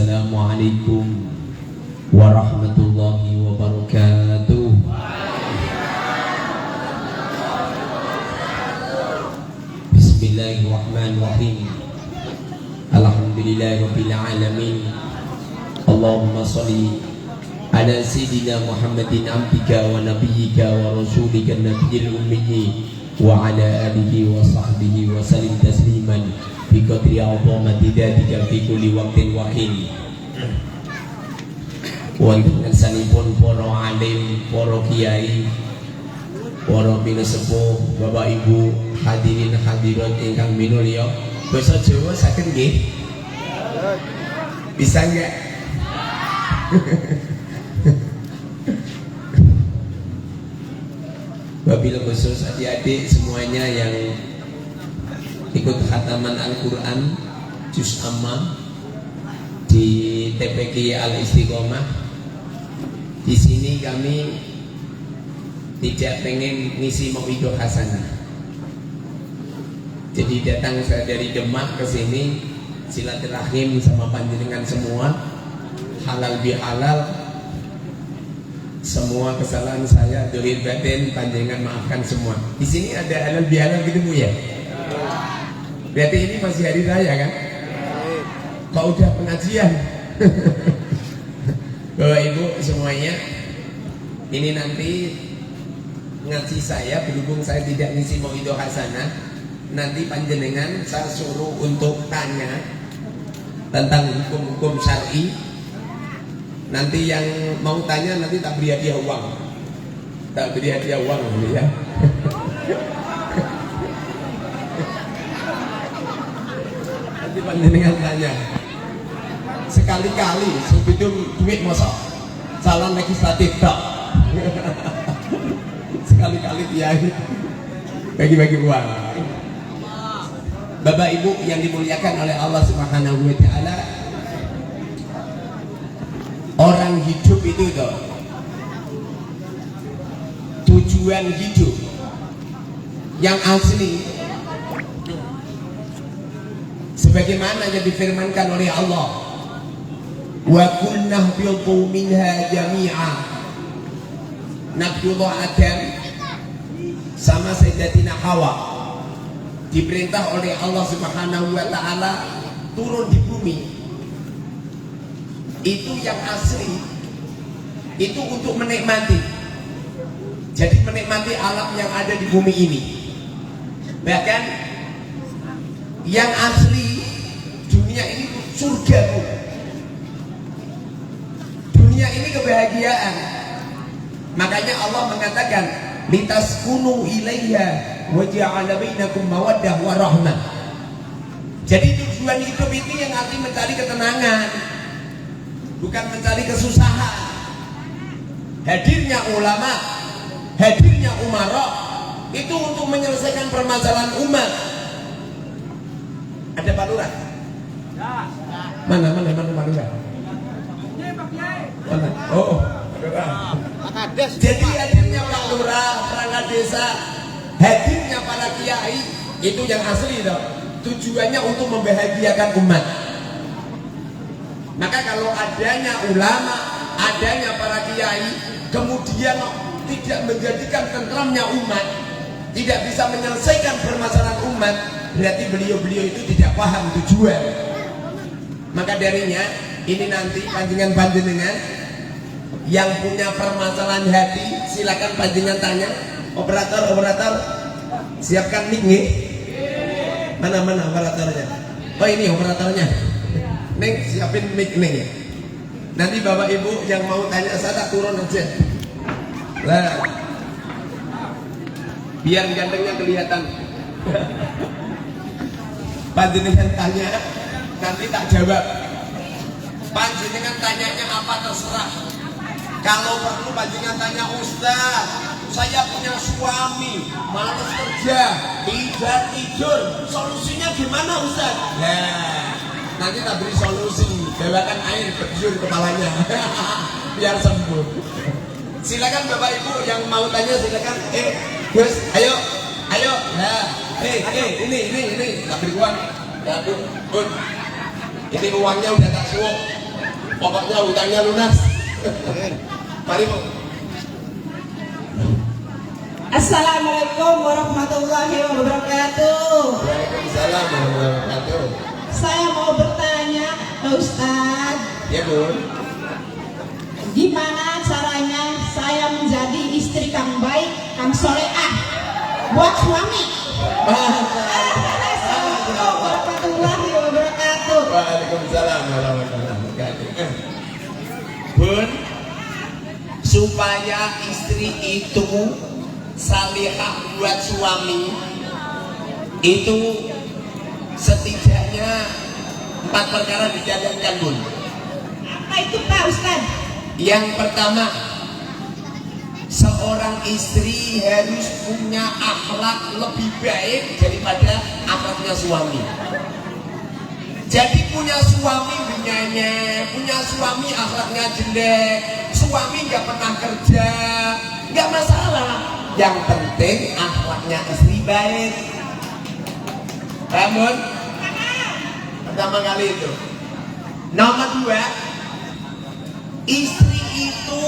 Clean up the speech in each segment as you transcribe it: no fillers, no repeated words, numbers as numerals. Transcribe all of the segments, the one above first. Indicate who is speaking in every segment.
Speaker 1: Assalamualaikum warahmatullahi wabarakatuh. Bismillahirrahmanirrahim. Alhamdulillahirabbil alamin. Allahumma shalli ala sayyidina Muhammadin abdika wa nabiyyika wa rasulika nabiyil ummi wa ala alihi wa sahbihi wa sallim tasliman bi qadri azamati dzatika fi kulli waqtin wa hin. Wonten ngersanipun para alim, para kiai, para pinasepuh, Bapak Ibu, hadirin hadirat ingkang minulya, basa Jawa saged nggih? Bisa enggak? Wabil khusus adik-adik semuanya yang ikut khataman Al-Quran Juz Amma di TPQ Al-Istiqomah. Di sini kami tidak pengen ngisi mauidhah hasanah. Jadi datang saya dari Demak ke sini silaturahim sama panjenengan semua, halal bihalal. Semua kesalahan saya dohir batin panjenengan maafkan semua. Di sini ada halal bihalal gitu Bu ya? Berarti ini masih hari raya kan? Kok udah pengajian? Bapak Ibu semuanya, ini nanti ngaji saya, berhubung saya tidak ngisi mauidhah hasanah, nanti panjenengan saya suruh untuk tanya tentang hukum-hukum syar'i. Nanti yang mau tanya nanti tak beri hadiah uang, tak beri hadiah uang ya. Nanti panjenengan tanya. Sekali-kali sebelum duit masa calon legislatif tak. Sekali-kali dia bagi-bagi uang. Bapak Ibu yang dimuliakan oleh Allah Subhanahu wa taala, orang hidup itu tuh tujuan hidup yang asli sebagaimana yang difirmankan oleh Allah, wa kunna bi'tu minha jami'a. Nabiullah Adam sama Sayyidatina Hawa diperintah oleh Allah Subhanahu wa taala turun di bumi. Itu yang asli itu untuk menikmati. Jadi menikmati alam yang ada di bumi ini. Bahkan yang asli dunia ini surga Bu. Dunia ini kebahagiaan. Makanya Allah mengatakan litaskunu ilaiha wa ja'ala bainakum mawaddah wa rahmah. Jadi tujuan hidup ini yang arti mencari ketenangan, bukan mencari kesusahan. Hadirnya ulama, hadirnya umara itu untuk menyelesaikan permasalahan umat. Ada Pak Lurah? Mana Pak Lurah? Mana? Oh. Jadi hadirnya Pak Lurah, perangkat desa, hadirnya para kiai itu yang asli dong. Tujuannya untuk membahagiakan umat. Maka kalau adanya ulama, adanya para kiai, kemudian tidak menjadikan tentramnya umat, tidak bisa menyelesaikan permasalahan umat, berarti beliau-beliau itu tidak paham tujuan. Maka darinya ini nanti panjenengan yang punya permasalahan hati, silakan panjenengan tanya. Operator siapkan mic nih. Mana operatornya? Oh ini operatornya. Neng siapin mic nih. Nanti Bapak Ibu yang mau tanya saya tak turun aja. Lah. Biar gantengnya kelihatan. Panjenengan tanya, nanti tak jawab. Panjenengan tanyanya apa terserah. Kalau perlu panjenengan tanya, Ustaz, saya punya suami, malas kerja, tidak tidur, solusinya gimana Ustaz? Nah, nanti tak beri solusi, bawakan air berjur kepalanya, biar sembuh. Silakan Bapak Ibu yang mau tanya silakan. Gus, ayo. Nah, ini, tak beri uang. Ya, Bun. Ini uangnya udah tak suwuk. Pokoknya hutangnya lunas. Mari Bu.
Speaker 2: Assalamualaikum warahmatullahi wabarakatuh.
Speaker 1: Waalaikumsalam warahmatullahi wabarakatuh.
Speaker 2: Saya mau bertanya, Pak Ustadz,
Speaker 1: Ya Bun.
Speaker 2: gimana caranya saya menjadi istri kang baik, kang soleah buat suami? Assalamualaikum warahmatullahi wabarakatuh.
Speaker 1: Waalaikumsalam warahmatullahi wabarakatuh. Bun, supaya istri itu salihah buat suami itu setidaknya 4 perkara dijalankan Bun.
Speaker 2: Apa itu Pak Ustadz?
Speaker 1: Yang pertama, seorang istri harus punya akhlak lebih baik daripada akhlaknya suami. Jadi punya suami benyanyi, punya suami akhlaknya jelek, suami nggak pernah kerja, nggak masalah. Yang penting akhlaknya istri baik. Namun pertama kali itu. Nomor 2, istri itu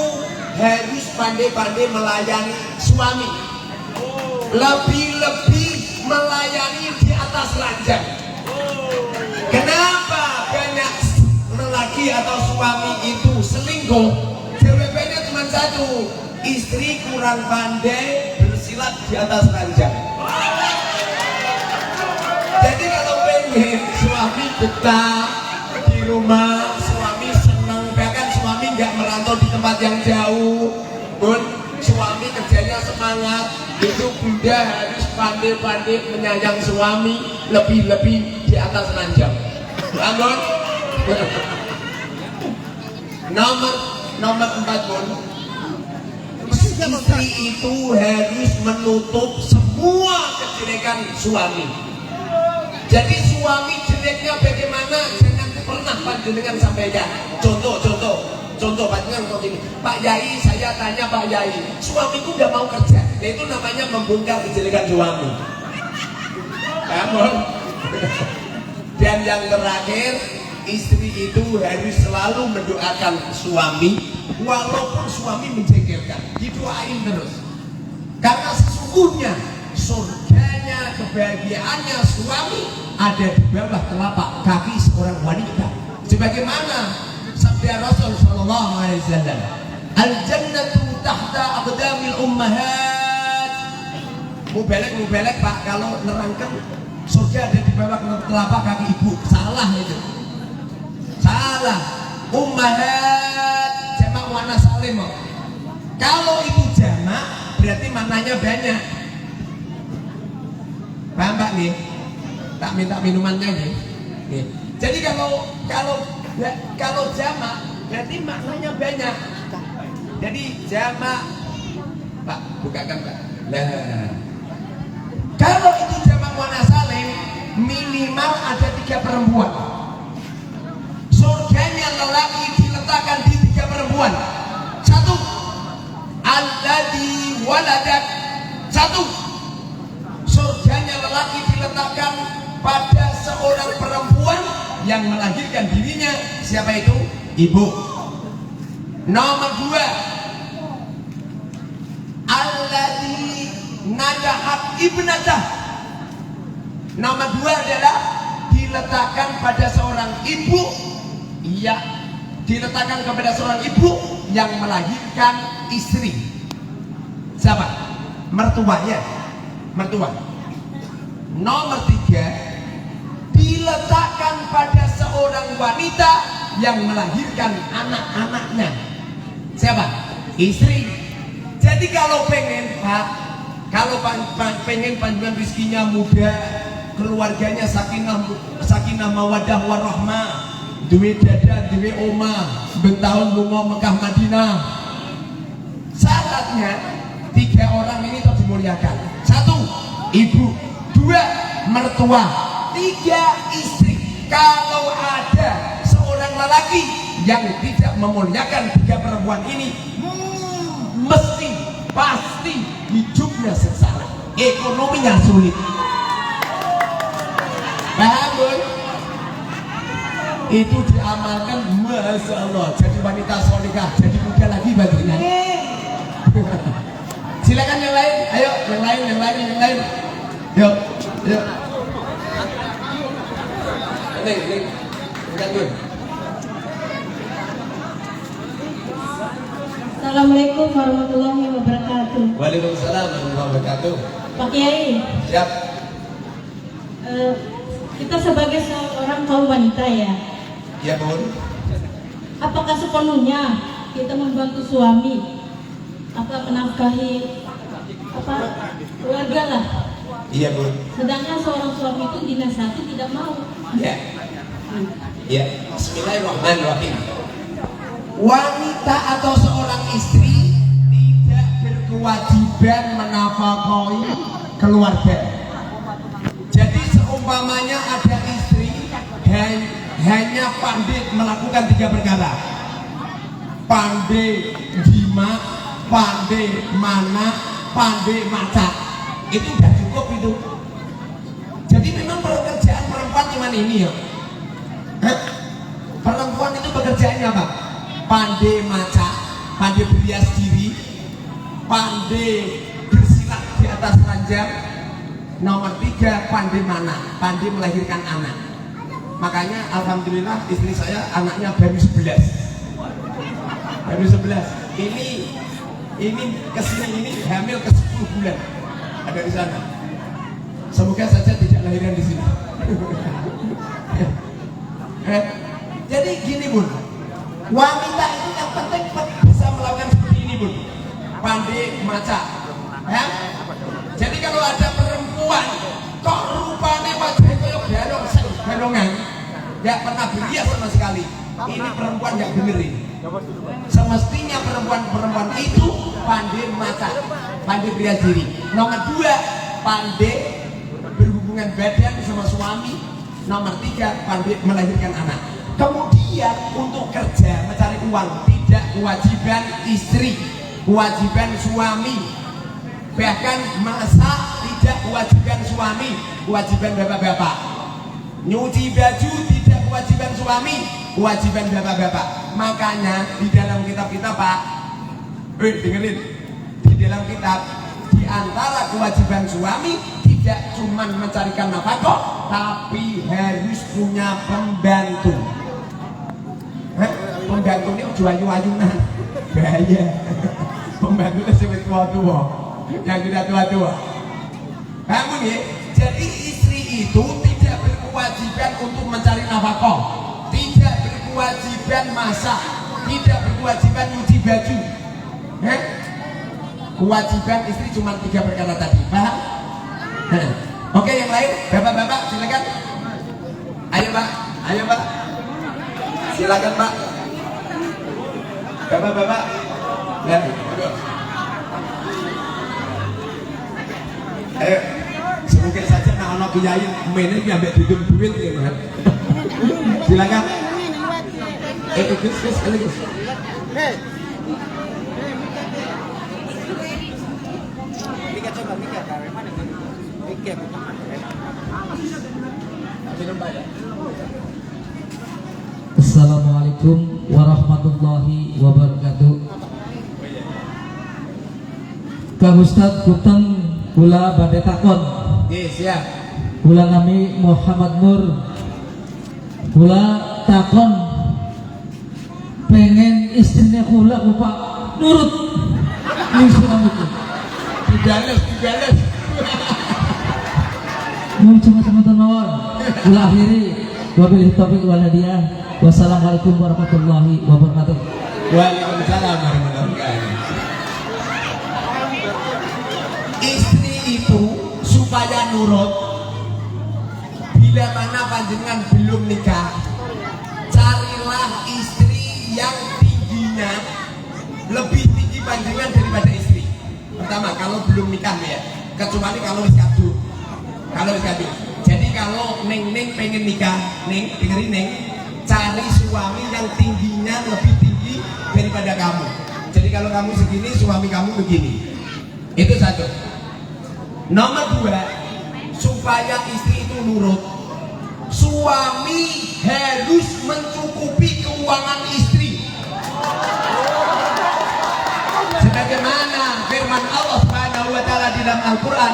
Speaker 1: harus pandai-pandai melayani suami, lebih-lebih melayani di atas ranjang. Kenapa banyak lelaki atau suami itu selingkuh? Jawabannya cuma satu, istri kurang pandai bersilat di atas ranjang. Jadi kalau pengen suami betah di rumah, suami senang, bahkan suami nggak merantau di tempat yang jauh, Bun, suami kerjanya semangat, itu Bunda harus pandai-pandai menyayang suami lebih-lebih di atas ranjang. Bangun. Nomor 4 Bun, istri itu harus menutup semua kejelekan suami. Jadi suami jeleknya bagaimana jangan pernah panjenengan sampaikan. Contoh panjenengan kok gini, Pak Yai, saya tanya Pak Yai, suamiku nggak mau kerja. Nah, itu namanya membongkar kejelekan suami. Namun, dan yang terakhir, istri itu harus selalu mendoakan suami, walaupun suami menjengkelkan, didoain terus. Karena sesungguhnya surganya, kebahagiaannya suami ada di bawah telapak kaki seorang wanita. Sebagaimana sabda Rasul sallallahu alaihi wasallam, al-jannatu tahta aqdamil ummahat. Mubalek Pak, kalau nerangkan surga ada di bawah telapak kaki ibu. Salah itu. Salah. Ummahat jamak muannas salim. Kalau ibu jamak berarti maknanya banyak. Paham Pak nih? Tak minta minumannya nih. Jadi kalau jamak berarti maknanya banyak. Jadi jamak, Pak, bukakan Pak. Nah, kalau itu jamak muannas salim, minimal ada 3 perempuan. Surganya lelaki diletakkan di 3 perempuan. 1, alladzi waladak. 1, surganya lelaki diletakkan pada seorang perempuan yang melahirkan dirinya. Siapa itu? Ibu. Nomor 2, alladzi najahat ibnatah. Nomor 2 adalah diletakkan pada seorang ibu, ya, diletakkan kepada seorang ibu yang melahirkan istri. Siapa? Mertuanya. Mertua. Nomor 3, diletakkan pada seorang wanita yang melahirkan anak-anaknya. Siapa? Istri. Jadi kalau pengen Pak, kalau pengen panjang rizkinya muda, keluarganya sakinah mawadah warahmah, duwe dada, duwe oma, bentahun lunga Mekah Madinah. Syaratnya 3 orang ini harus dimuliakan. 1, ibu. 2, mertua. 3, istri. Kalau ada seorang lelaki yang tidak memuliakan 3 perempuan ini, mesti pasti hidupnya sengsara, ekonominya sulit. Paham Bun? itu diamalkan, masya Allah, jadi wanita solihah, jadi muda lagi badannya. Silakan yang lain, ayo yang lain. Yuk. Nih, bukan dulu.
Speaker 2: Assalamualaikum warahmatullahi wabarakatuh.
Speaker 1: Waalaikumsalam warahmatullahi wabarakatuh.
Speaker 2: Pak Kiai,
Speaker 1: Siap.
Speaker 2: kita sebagai seorang kaum wanita ya,
Speaker 1: Iya Bun.
Speaker 2: apakah sepenuhnya kita membantu suami menafkahi keluarga lah?
Speaker 1: Iya Bun.
Speaker 2: Sedangkan seorang suami itu dinasihati tidak mau.
Speaker 1: Ya. Ya. Bismillahirrahmanirrahim. Wanita atau seorang istri tidak berkewajiban menafkahi keluarga. Jadi seumpamanya ada istri hanya pandai melakukan 3 perkara: pandai jima, pandai mana, pandai maca. Itu udah cukup itu. Jadi memang pekerjaan perempuan cuma ini ya. Perempuan itu pekerjaannya apa? Pandai maca, pandai berhias diri, pandai bersilat di atas ranjang. Nomor 3, pandai mana? Pandai melahirkan anak. Makanya alhamdulillah istri saya anaknya baru 11. Baru 11. Ini kesini ini hamil ke 10 bulan. Ada di sana. Semoga saja tidak lahiran di sini. Jadi gini Bun, wanita itu yang penting bisa melakukan seperti ini Bun, pandai maca. Jadi kalau ada perempuan kok rupanya wajahnya kayak galongan, nggak pernah berhias sama sekali, ini perempuan nggak bener ini. Semestinya perempuan itu pandai maca, pandai berhias diri. Nomor 2, pandai berhubungan badan sama suami. Nomor 3, pandai melahirkan anak. Kemudian untuk kerja mencari uang tidak kewajiban istri, kewajiban suami. Bahkan masak tidak kewajiban suami, kewajiban bapak-bapak. Nyuci baju tidak kewajiban suami, kewajiban bapak-bapak. Makanya di dalam kitab kita Pak, dengerin, di dalam kitab di antara kewajiban suami tidak cuma mencarikan nafkah, tapi harus punya pembantu. Pembantunya ayu-ayunan, bahaya. Pembantunya sampai tua-tua, yang tidak tua-tua. Kamu nih, jadi istri itu tidak berkewajiban untuk mencari nafkah, tidak berkewajiban masak, tidak berkewajiban nyuci baju. Kewajiban istri cuma 3 perkara tadi, paham? Oke, yang lain, bapak-bapak silakan. Ayo Pak, silakan Pak. Bapak-bapak, ya. Ayo, semoga saja anak kiai mainnya ngambil duit gitu kan. Silakan. Gus.
Speaker 3: Assalamualaikum warahmatullahi wabarakatuh. Kang Ustaz Kuteng kula badhe takon.
Speaker 1: Nggih, siap.
Speaker 3: Kula nami Muhammad Nur. Kula takon pengen istrinya kula Pak nurut ning suamiku.
Speaker 1: Dibales.
Speaker 3: Mun cuma mawon. Kula akhiri wabillahi taufiq wal hidayah. Wassalamualaikum warahmatullahi wabarakatuh.
Speaker 1: Waalaikumsalam warahmatullahi wabarakatuh. Istri itu supaya nurut, bila mana panjenengan belum nikah, carilah istri yang tingginya lebih tinggi panjenengan daripada istri. Pertama, kalau belum nikah ya, kecuali kalau wis kadung. Jadi kalau neng pengen nikah, dengerin neng, cari suami yang tingginya lebih tinggi daripada kamu. Jadi kalau kamu segini, suami kamu begini. Itu satu. Nomor 2, supaya istri itu nurut, suami harus dalam Al-Quran,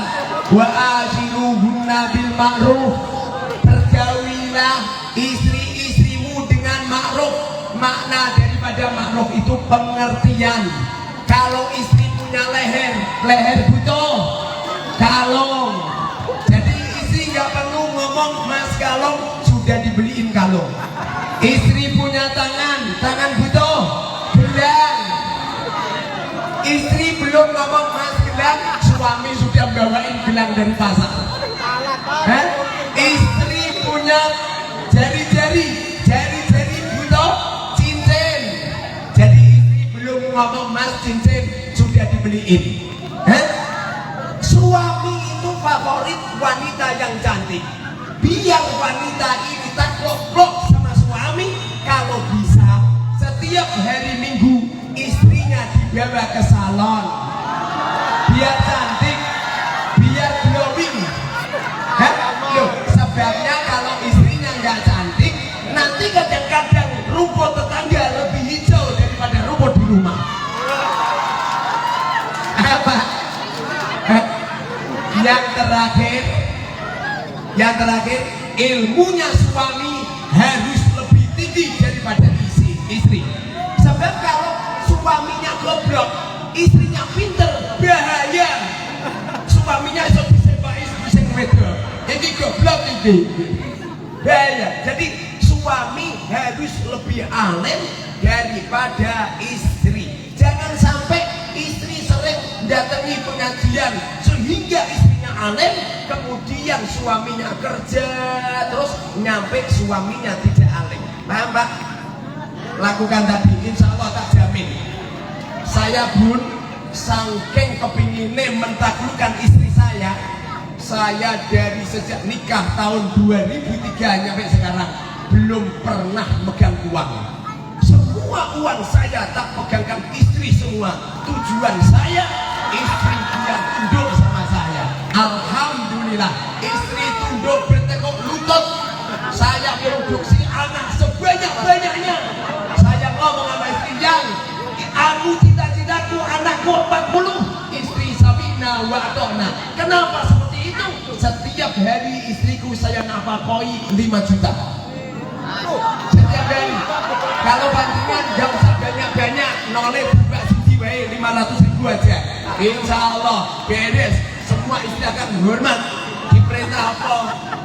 Speaker 1: wa ashiruhunna bil ma'ruf, bergawilah istri-istrimu dengan ma'ruf. Makna daripada ma'ruf itu pengertian. Kalau istri punya leher butuh kalung. Jadi istri nggak perlu ngomong mas kalung, sudah dibeliin kalung. Istri punya tangan butuh gelang. Istri belum ngomong mas gelang, suami sudah bawain gelang dari pasar. Istri punya jari-jari butuh cincin. Jadi istri belum ngomong mas cincin, sudah dibeliin. Suami itu favorit wanita yang cantik. Biar wanita ini takluk sama suami, kalau bisa setiap hari Minggu istrinya dibawa ke salon. Biar cantik, biar glowing. Loh, sebabnya kalau istrinya nggak cantik, nanti kadang-kadang rumput tetangga lebih hijau daripada rumput di rumah. Apa? Yang terakhir, ilmunya suami harus lebih tinggi daripada istri. Sebab kalau suaminya goblok, istrinya pinter, bahaya. Suaminya iso disembah istri sing wedok. Iki goblok iki. Bahaya. Jadi suami harus lebih alim daripada istri. Jangan sampai istri sering datangi pengajian sehingga istrinya alim, kemudian suaminya kerja terus nyampe suaminya tidak alim. Paham Pak? Lakukan tadi, insya Allah tak jamin. Saya pun saking kepinginnya mentaklukkan istri saya dari sejak nikah tahun 2003 nyampe sekarang belum pernah megang uang. Semua uang saya tak pegangkan istri semua. Tujuan saya istri yang tunduk sama saya. Alhamdulillah istri tunduk bertekuk lutut. Saya produksi anak sebanyak-banyaknya. Saya ngomong sama istri, yang aku cita-citaku anakku 40. Istri Sabina wa atona. Kenapa seperti itu? Setiap hari istriku saya nafakoi 5 juta. Setiap hari. Kalau pancingan gak usah banyak-banyak, nolnya buka siji wae 500.000 aja. Insya Allah beres. Semua istri akan hormat. Diperintah apa?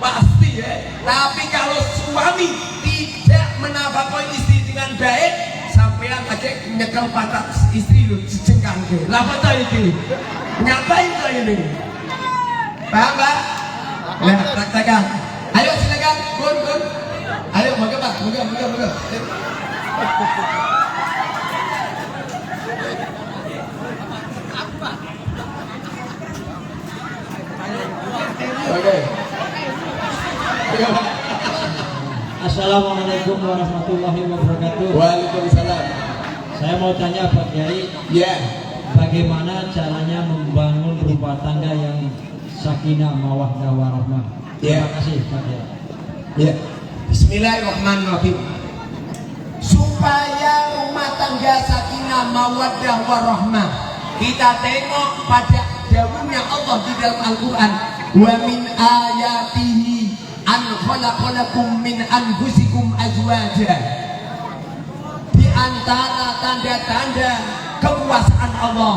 Speaker 1: Pasti ya. Tapi kalau suami tidak menafkahi istri dengan baik, sampean aja nyekel pantat istri lu jejengkang ke. Lapa tak iki? Ngapain kau ini? Paham Pak? Nah, praktekkan. Ayo silakan, Bun. Ayo, moga Pak, moga. Oke.
Speaker 4: Assalamualaikum warahmatullahi wabarakatuh.
Speaker 1: Waalaikumsalam.
Speaker 4: Saya mau tanya Pak Kiai, bagaimana caranya membangun rumah tangga yang sakinah mawaddah warahmah? Terima kasih Pak Kiai.
Speaker 1: Bismillahirrahmanirrahim. Supaya rumah tangga sakinah mawaddah warahmah, kita tengok pada dawuhnya Allah di dalam Al-Quran, wa min ayatihi an khalaqalakum min anfusikum azwaja. Di antara tanda-tanda kekuasaan Allah,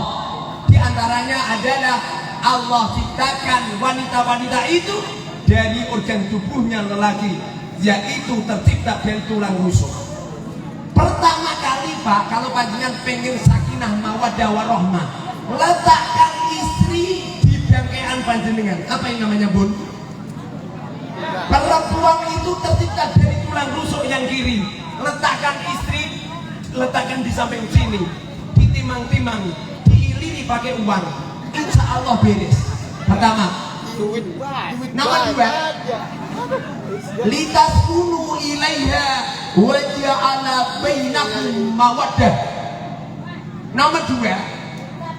Speaker 1: di antaranya adalah Allah ciptakan wanita-wanita itu dari organ tubuhnya lelaki, yaitu tercipta dari tulang rusuk. Pertama kali Pak, kalau panjenengan pengen sakinah mawaddah warahmah, letakkan istri di bangkean panjenengan. Apa yang namanya Bun? Perempuan itu tercipta dari tulang rusuk yang kiri. Letakkan istri, letakkan di samping sini, ditimang-timang, diiliri pakai uang. Insya Allah beres. Pertama. Nomor 2, litaskunu ilaiha wa ja'ala bainakum mawaddah. Nomor 2,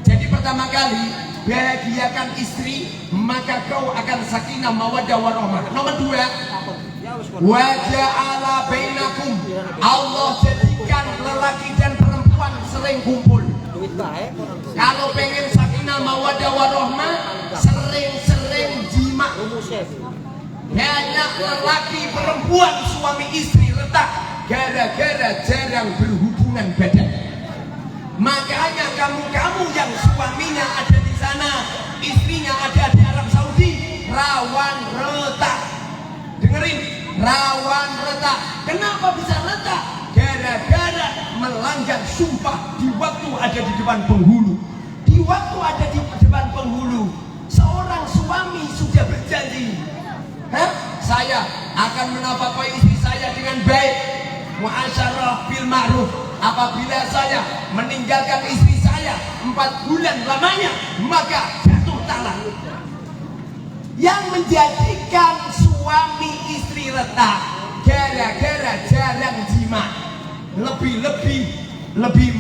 Speaker 1: jadi pertama kali bahagiakan istri, maka kau akan sakinah mawaddah warahmah. Nomor 2, wa ja'ala bainakum, Allah jadikan lelaki dan perempuan sering kumpul. Kalau pengen sakinah mawaddah warahmah, lelaki perempuan suami istri retak gara-gara jarang berhubungan badan. Makanya kamu yang suaminya ada di sana, istrinya ada di Arab Saudi, rawan retak. Dengerin, rawan retak. Kenapa bisa retak? Gara-gara melanggar sumpah di waktu ada di depan penghulu. Di waktu ada di depan penghulu, seorang suami sudah berjanji, saya akan menafkahi istri saya dengan baik, muasyarah bil ma'ruf. Apabila saya meninggalkan istri saya 4 bulan lamanya, maka jatuh talak. Yang menjadikan suami istri retak gara-gara jarang jima, lebih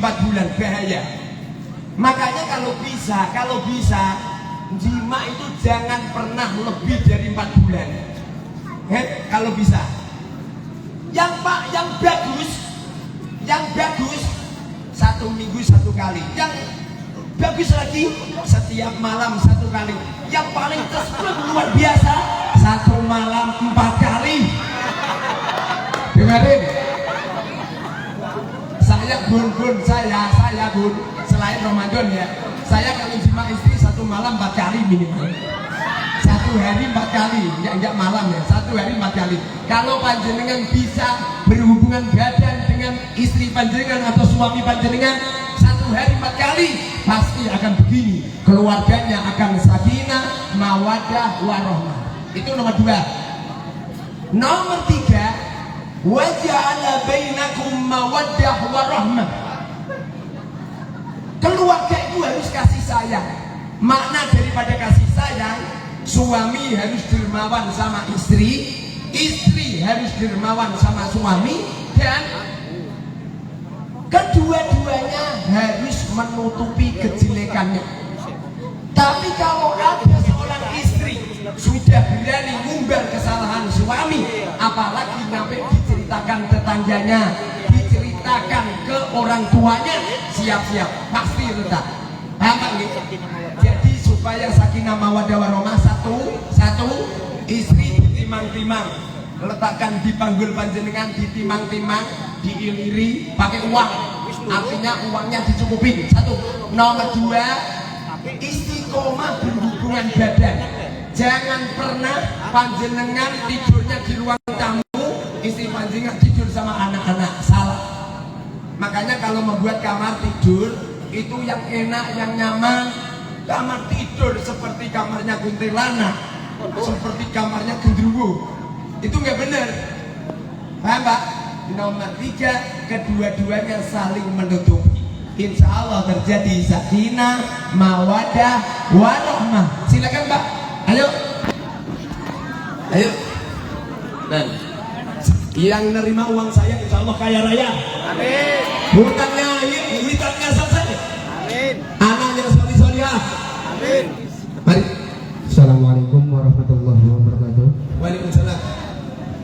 Speaker 1: 4 bulan, bahaya. Makanya kalau bisa jima itu jangan pernah lebih dari 4 bulan. Kalau bisa. Yang bagus 1 minggu 1 kali. Yang bagus lagi setiap malam 1 kali. Yang paling terus luar biasa 1 malam 4 kali. Dengerin. Saya bun, selain Ramadan ya, saya kalau jima istri 1 malam 4 kali minimal. 1 hari 4 kali, enggak malam ya, 1 hari 4 kali. Kalau panjenengan bisa berhubungan badan dengan istri panjenengan atau suami panjenengan 1 hari 4 kali, pasti akan begini, keluarganya akan sakinah, mawaddah, warahmah. Itu nomor 2. Nomor 3, wa ja'ala bainakum mawaddah warahmah. Keluarga itu harus kasih sayang. Makna daripada kasih sayang, suami harus dermawan sama istri, istri harus dermawan sama suami, dan kedua-duanya harus menutupi kejelekannya. Tapi kalau ada seorang istri sudah berani ngumbar kesalahan suami, apalagi sampai diceritakan tetangganya, diceritakan ke orang tuanya, siap-siap pasti retak. Paham gitu? Jadi supaya sakinah mawaddah warahmah, satu istri ditimang-timang, letakkan di panggul panjenengan, ditimang-timang, diiliri pakai uang, artinya uangnya dicukupin. 1. Nomor 2, istiqomah berhubungan badan. Jangan pernah panjenengan tidurnya di ruang tamu, istri panjenengan tidur sama anak-anak, salah. Makanya kalau membuat kamar tidur itu yang enak, yang nyaman. Kamar tidur seperti kamarnya kuntilanak, seperti kamarnya gendruwo, itu nggak benar. Paham Pak? Nomor 3, kedua-duanya saling menutupi. Insya Allah terjadi sakinah, mawaddah, warahmah. Silakan Pak. Ayo. Dan yang nerima uang saya insya Allah kaya raya. Amin. Hutangnya selesai. Amin. Anaknya solih-solihah. Amin. Mari.
Speaker 5: Assalamualaikum warahmatullahi wabarakatuh.
Speaker 1: Waalaikumsalam.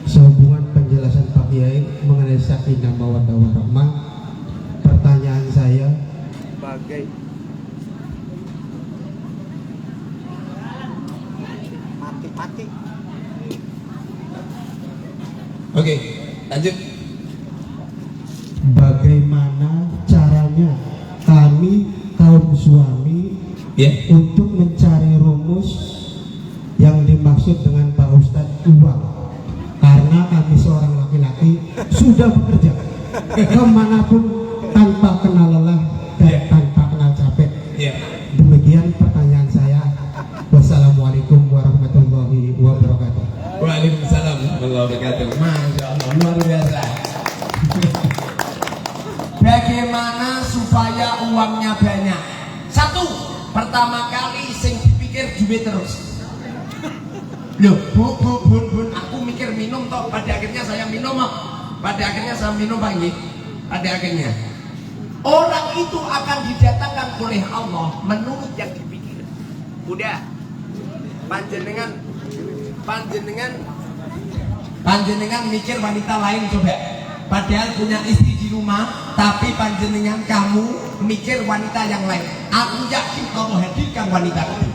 Speaker 5: Sehubungan penjelasan Pak Kiai mengenai sakinah mawaddah warahmah, pertanyaan saya
Speaker 1: Sebagai mati. Oke, lanjut.
Speaker 5: bagaimana caranya kami kaum suami untuk mencari rumus yang dimaksud dengan Pak Ustadz uang, karena kami seorang laki-laki sudah bekerja kemanapun tanpa kenal lelah dan tanpa kenal capek. Demikian pertanyaan saya. Wassalamualaikum warahmatullahi wabarakatuh.
Speaker 1: Waalaikumsalam warahmatullahi wabarakatuh. Masya Allah, luar biasa. Bagaimana supaya uangnya banyak? 1, pertama kali sing dipikir duit terus. Loh, bun, aku mikir minum toh. Pada akhirnya saya minum. Pada akhirnya saya minum pagi. Pada akhirnya orang itu akan didatangkan oleh Allah menurut yang dipikir. Udah, panjenengan mikir wanita lain coba. Padahal punya istri di rumah, tapi panjenengan kamu mikir wanita yang lain. Aku yakin Allah hadirkan wanita itu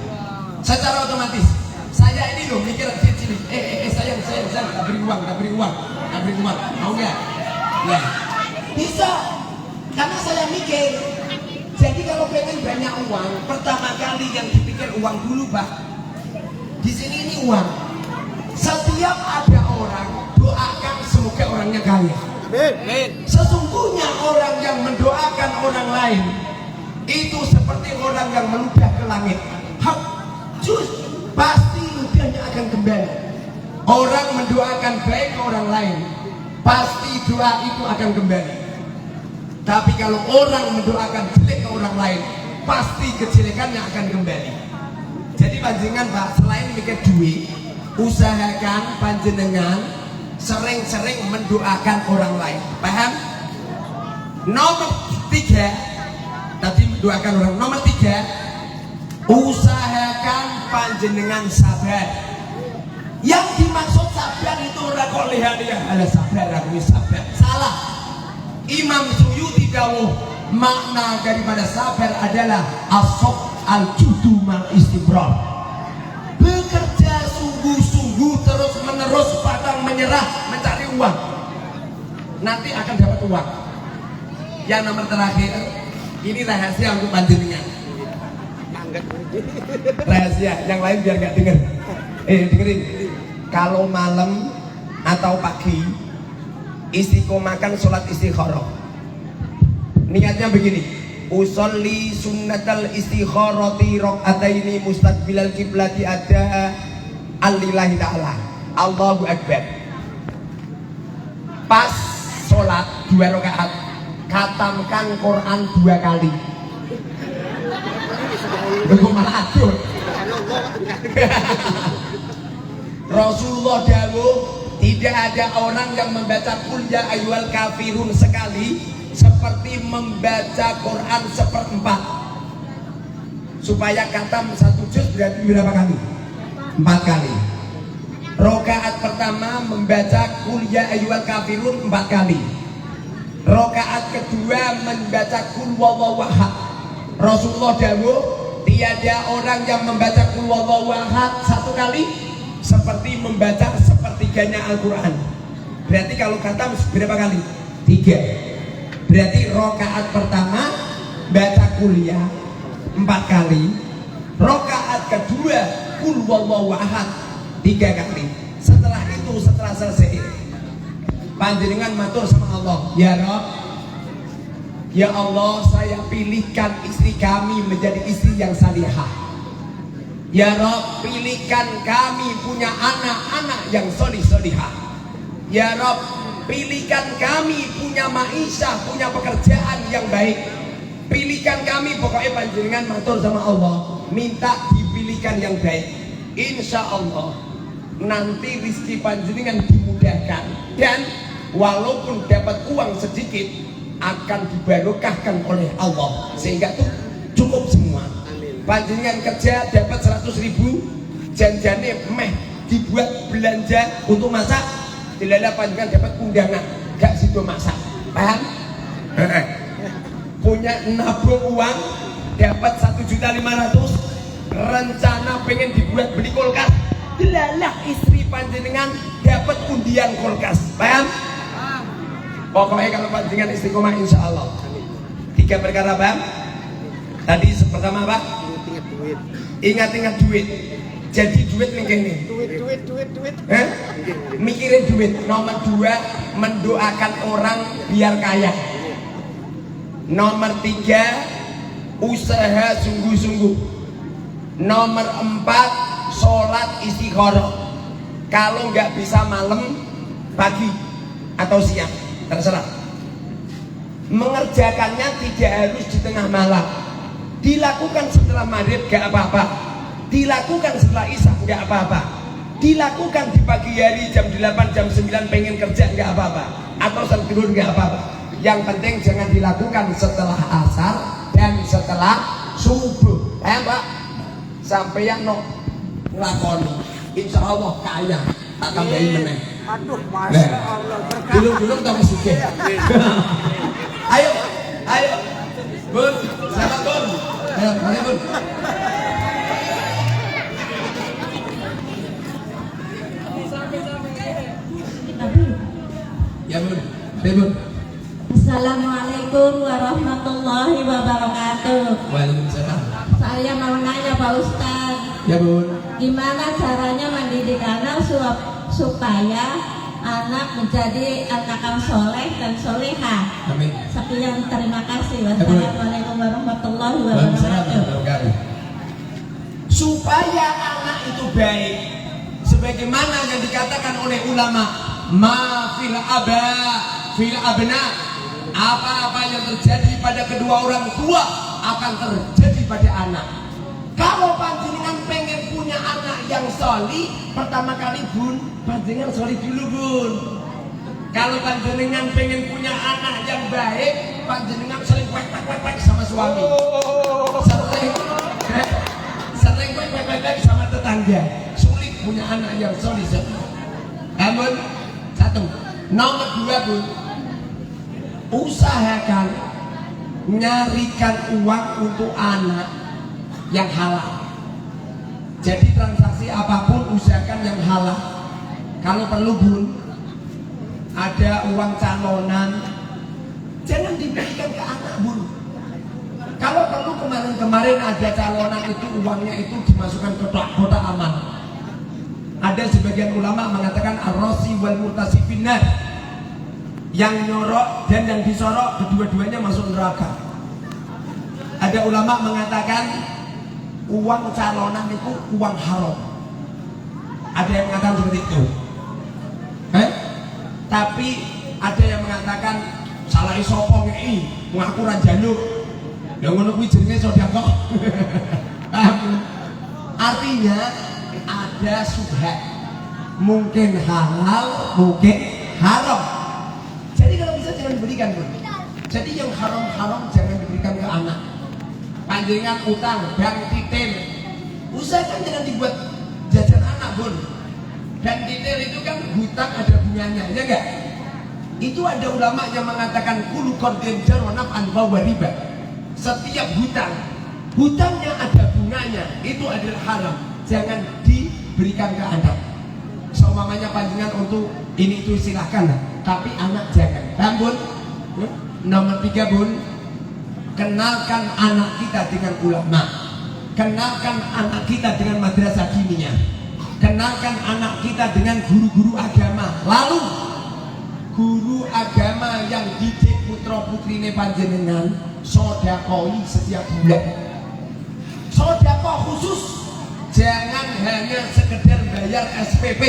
Speaker 1: secara otomatis. Saya ini loh mikir sedih. Sayang, tak beri uang. Mau nggak? Ya.
Speaker 2: Bisa, karena saya mikir. Jadi kalau pengen banyak uang,
Speaker 1: Pertama kali yang dipikir uang dulu, Pak. Di sini ini uang. Setiap ada orang, doakan semoga orangnya kaya. Sesungguhnya orang yang mendoakan orang lain itu seperti orang yang meludah ke langit. Pasti ludahnya akan kembali. Orang mendoakan baik ke orang lain, pasti doa itu akan kembali. Tapi kalau orang mendoakan jelek ke orang lain, pasti kejelekannya akan kembali. Jadi panjenengan Pak, selain mikir duit, usahakan panjenengan sering-sering mendoakan orang lain. Paham? Nomor 3, tadi mendoakan orang. Nomor 3, usahakan panjenengan sabar. Yang dimaksud sabar itu ora kok lihat-lihat ada sabar, aku sabar. Salah. Imam Suyuti dawuh, makna daripada sabar adalah as-sabr al-judu mal istibrar. Bekerja sungguh-sungguh terus menerus pantang menyerah mencari uang. Nanti akan dapat uang. Yang nomor terakhir, ini rahasia untuk panjenengan. Rahasia, yang lain biar gak denger. Dengerin. Kalau malam atau pagi istiqomahkan sholat istikharah. Niatnya begini, usolli sunnatal istikharati rakaataini mustaqbilal qiblati ada alillahi ta'ala. Allahu akbar. Pas sholat 2 rakaat, khatamkan Quran 2 kali. Lu malah atur. Rasulullah dawuh, tidak ada orang yang membaca Qul ya ayyuhal kafirun sekali seperti membaca Quran 1/4. Supaya khatam 1 juz berarti berapa kali? 4 kali. Rakaat pertama membaca Qul ya ayyuhal kafirun 4 kali. Rakaat kedua membaca Qul huwallahu ahad. Rasulullah dawuh, tiada orang yang membaca Qul huwallahu ahad 1 kali seperti membaca sepertiganya Al-Quran. Berarti kalau khatam berapa kali? 3. Berarti rakaat pertama baca kuliah 4 kali. Rakaat kedua Qul huwallahu ahad 3 kali. Setelah itu, setelah selesai, panjenengan matur sama Allah, ya Rabb, ya Allah, saya pilihkan istri kami menjadi istri yang salihah. Ya Rabb, pilihkan kami punya anak-anak yang solih-solihah. Ya Rabb, pilihkan kami punya maisha, punya pekerjaan yang baik. Pilihkan kami, pokoknya panjenengan matur sama Allah, minta dipilihkan yang baik. Insya Allah nanti rizki panjenengan dimudahkan, dan walaupun dapat uang sedikit akan dibarokahkan oleh Allah, sehingga itu cukup semua. Panjenengan kerja dapat 100.000, janjane meh dibuat belanja untuk masak, dilala panjenengan dapat undangan, gak sido masak. Paham? Punya nabung uang dapat 1.500.000, rencana pengen dibuat beli kulkas, dilalah istri panjenengan dapat undian kulkas. Paham? Pokoknya kalau panjenengan istiqomah insya Allah 3 perkara. Paham? Tadi pertama apa? Ingat-ingat duit. Jadi duit nih kene. Duit. Mikirin duit. Nomor 2, mendoakan orang biar kaya. Nomor 3, usaha sungguh-sungguh. Nomor 4, sholat istikharah. Kalau nggak bisa malam, pagi atau siang, terserah. Mengerjakannya tidak harus di tengah malam. Dilakukan setelah maghrib gak apa-apa, dilakukan setelah isya gak apa-apa, dilakukan di pagi hari jam 8 jam 9 pengen kerja gak apa-apa, atau tidur gak apa-apa. Yang penting jangan dilakukan setelah asar dan setelah subuh. Pak, sampai yang ngelakoni insya Allah kaya, tak tambahin meneh.
Speaker 6: Aduh, masya Allah.
Speaker 1: Dulu tambah suke. Ayo Bun, selamat Bun. Ayo, mari Bun. Ya Bun. Bun.
Speaker 2: Assalamualaikum warahmatullahi wabarakatuh.
Speaker 1: Waalaikumsalam.
Speaker 2: Saya mau nanya Pak Ustadz,
Speaker 1: Ya Bun.
Speaker 2: gimana caranya mendidik anak supaya anak menjadi anak yang soleh dan solehah?
Speaker 1: Amin.
Speaker 2: Sekian, terima kasih. Wassalamualaikum warahmatullahi wabarakatuh.
Speaker 1: Supaya anak itu baik, sebagaimana yang dikatakan oleh ulama, ma fil aba fil abna, apa-apa yang terjadi pada kedua orang tua akan terjadi pada anak. Kalau panjenengan pengen punya anak yang solih, pertama kali Bun, panjenengan solih dulu Bun. Kalau panjenengan pengen punya anak yang baik, panjenengan sering wek sama suami, sering wek sama tetangga. Sulit punya anak yang solih. Namun satu, nomor dua Bun, usahakan nyarikan uang untuk anak yang halal. Jadi transaksi apapun usahakan yang halal. Kalau perlu Bun, ada uang calonan, jangan diberikan ke anak Bun. Kalau perlu kemarin ada calonan itu uangnya itu dimasukkan ke kotak amal. Ada sebagian ulama mengatakan ar-rasi wal murtasi finnar, yang nyorok dan yang disorok kedua-duanya masuk neraka. Ada ulama mengatakan uang calonan itu uang haram. Ada yang mengatakan seperti itu. Tapi ada yang mengatakan salah isopo ngei ngaku ra njaluk. Ya ngono kuwi jenenge sedekah. Artinya ada subhat. Mungkin halal, mungkin haram. Jadi kalau bisa jangan diberikan Bun. Jadi yang haram-haram jangan diberikan ke anak. Panjenengan utang, bank titir, usahakan jangan dibuat jajan anak Bun. Dan titir itu kan hutang ada bunganya, ya enggak? Itu ada ulama yang mengatakan kullu qardin jarra naf'an wa riba. Setiap hutangnya ada bunganya, itu adalah haram. Jangan diberikan ke anak. Seumpamanya panjenengan untuk ini itu silahkan, tapi anak jangan. Paham Bun? Nomor 3 Bun, kenalkan anak kita dengan ulama, kenalkan anak kita dengan madrasah diniyah, kenalkan anak kita dengan guru-guru agama. Lalu guru agama yang didik putra putrine panjenengan sodakoi setiap bulan. Sodakoh khusus, jangan hanya sekedar bayar SPP,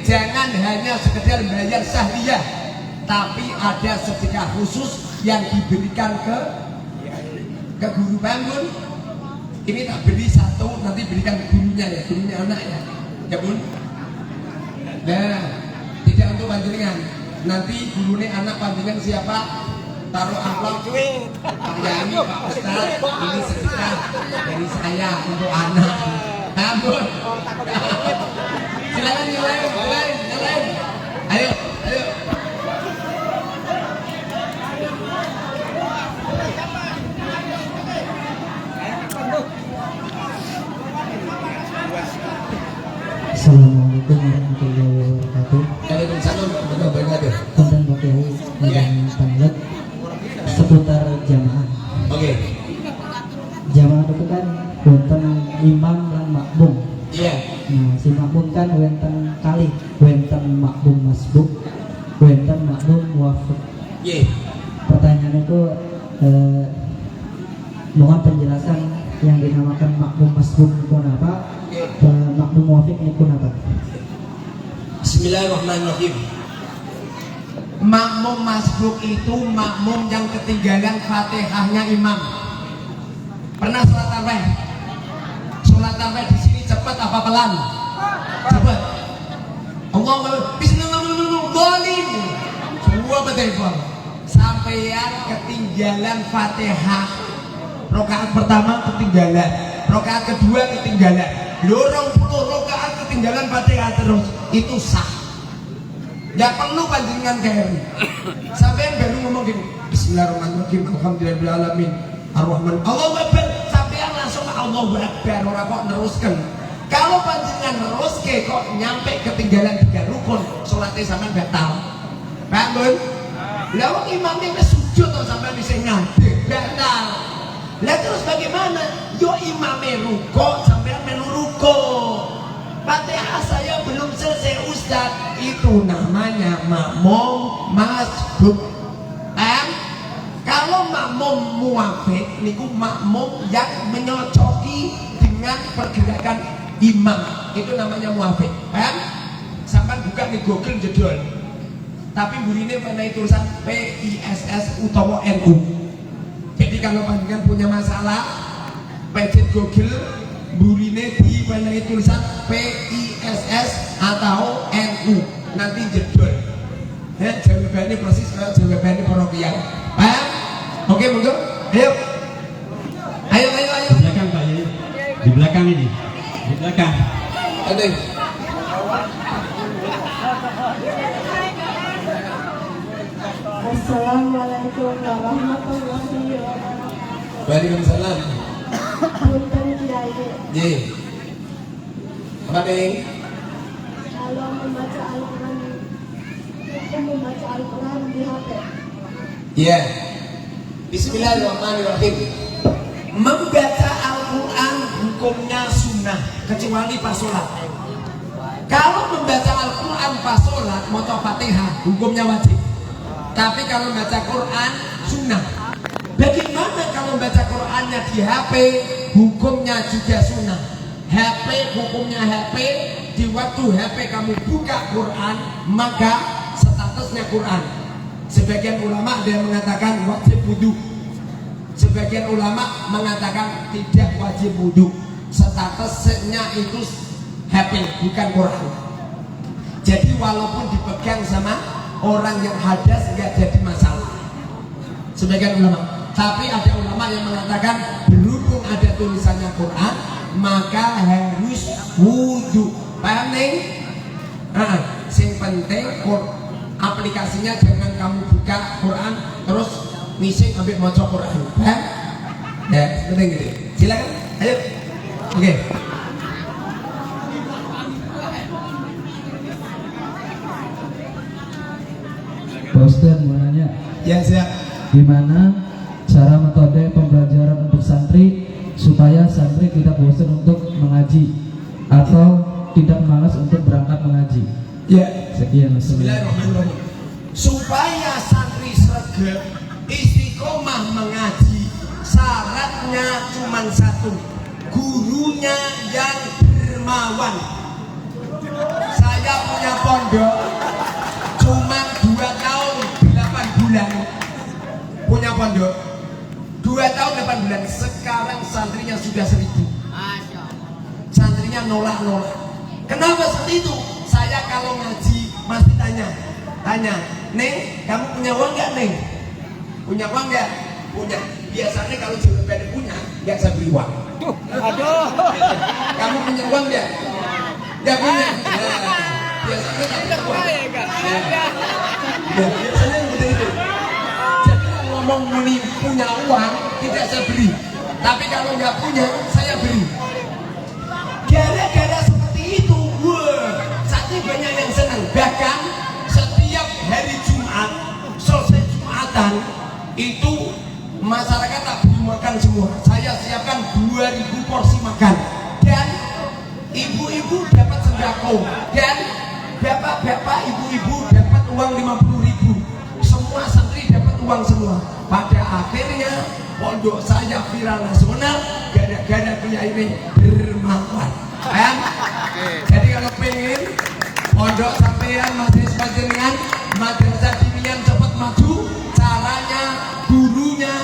Speaker 1: jangan hanya sekedar bayar sahriyah, tapi ada sedekah khusus yang diberikan ke guru bangun. Ini tak beli satu, nanti berikan gurunya ya, gurunya anak ya Bun. Nah, tidak untuk panjenengan. Nanti gurunya anak panjenengan siapa? Taruh amplop, Pak Yani, Pak Ustadz, ini sedekah dari saya untuk anak. Nah Bun, silakan nyalain. Ayo.
Speaker 5: Assalamualaikum warahmatullahi wabarakatuh.
Speaker 1: Waalaikumsalam warahmatullahi wabarakatuh.
Speaker 5: Konten Pak Kiai yang panlet seputar jamaah.
Speaker 1: Oke.
Speaker 5: Jamaah itu kan wonten imam lan makmum.
Speaker 1: Iya.
Speaker 5: Nah, si makmum kan wonten kali, wonten makmum masbuk, wonten makmum muwafiq.
Speaker 1: Iya.
Speaker 5: Pertanyaan itu mohon penjelasan yang dinamakan makmum masbuk itu apa? Makmum muwafiq itu apa?
Speaker 1: Bismillahirrahmanirrahim. Makmum masbuk itu makmum yang ketinggalan Fatihahnya imam. Pernah sholat tarawih? Sholat tarawih di sini cepat apa pelan? Cepat. Allahu Akbar. Bismillahirrahmanirrahim. Semua betul. Sampeyan ketinggalan Fatihah. Rakaat pertama ketinggalan, rakaat kedua ketinggalan, 20 rakaat ketinggalan Fatihah terus, itu sah. Gak perlu panjenengan keri. Sampai baru ngomong gini, Bismillahirrahmanirrahim, Alhamdulillahirrahmanirrahim, Ar-Rahman, Allahu Akbar. Sampai langsung Allahu Akbar, orang kok neruskan. Kalau panjenengan neruskan kok nyampe ketinggalan 3 rukun, sholatnya sama batal. Paham Bun? Lah wong imamnya wis sujud to sampean isih ngadeg batal. Lah terus bagaimana? Yo imame ruko sampean melu ruko. Fatihah saya belum selesai Ustaz. Itu namanya makmum masbuk. Kalau makmum muafik niku makmum yang menyocoki dengan pergerakan imam. Itu namanya muafik. Paham? Sampai buka di Google jedol. Tapi burine pada tulisan PISS utawa NU. Jadi kalau panjenengan punya masalah, pecet Google burine di pada tulisan PISS atau NU. Nanti jedol. Jawabannya persis kayak jawabannya parokian. Paham? Oke, monggo. Ayo. Ayo.
Speaker 4: Di belakang Pak Yai. Di belakang ini. Di belakang.
Speaker 1: Ada.
Speaker 7: Assalamualaikum warahmatullahi wabarakatuh.
Speaker 1: Waalaikumsalam.
Speaker 7: Punten Kiai.
Speaker 1: Ye. Apa nih?
Speaker 7: Kalau membaca Al-Quran, itu membaca Al-Quran di HP.
Speaker 1: Ya. Bismillahirrahmanirrahim. Membaca Al-Quran hukumnya sunnah kecuali pas sholat. Kalau membaca Al-Quran pas sholat, maca Fatihah hukumnya wajib. Tapi kalau membaca Quran sunnah. Bagaimana kalau membaca Qurannya di HP, hukumnya juga sunnah. HP hukumnya HP, di waktu HP kamu buka Quran maka statusnya Quran. Sebagian ulama ada yang mengatakan wajib wudhu, sebagian ulama mengatakan tidak wajib wudhu, statusnya itu HP bukan Quran. Jadi walaupun dipegang sama orang yang hadas nggak jadi masalah. Sebagian ulama, tapi ada ulama yang mengatakan berhubung ada tulisannya Quran maka harus wudhu. Paham nih? Sing penting aplikasinya jangan kamu buka Quran terus ngising ambil maca Quran. Paham? Ya, penting gitu. Silakan. Ayo. Oke.
Speaker 5: Pak Ustadz mau nanya,
Speaker 1: Ya, siap.
Speaker 5: gimana cara metode pembelajaran untuk santri supaya santri tidak bosan untuk mengaji atau tidak malas untuk berangkat mengaji?
Speaker 1: Ya.
Speaker 5: Sekian.
Speaker 1: Bismillahirrahmanirrahim. Supaya santri sregep istiqomah mengaji, syaratnya cuma satu, gurunya yang dermawan. Saya punya pondok cuma 2 tahun 8 bulan, punya pondok 2 tahun 8 bulan. Sekarang santrinya sudah 1000. Santrinya nolak. Kenapa seperti itu? Saya kalau ngaji pasti tanya, Neng, kamu punya uang nggak, Neng? Punya uang nggak? Punya. Biasanya kalau jawabannya punya, nggak saya beri uang.
Speaker 6: Aduh.
Speaker 1: Kamu punya uang nggak? Nggak punya. Nah, biasanya tak punya uang. Biasanya seperti itu. Jadi kalau ngomong muni punya uang, tidak saya beri. Tapi kalau nggak punya, saya beri. Gara-gara seperti itu, saatnya banyak yang senang. Bahkan setiap hari Jumat, selesai Jumatan, itu masyarakat tak beri makan semua. Saya siapkan 2000 porsi makan. Dan ibu-ibu dapat sembako. Dan bapak-bapak, ibu-ibu dapat uang 50.000. Semua santri dapat uang semua. Pada akhirnya pondok saya viral nasional gara-gara kiai ini bermanfaat. Jadi kalau pengen pondok sampean madrasah jenengan, madrasah dinian cepat maju, caranya gurunya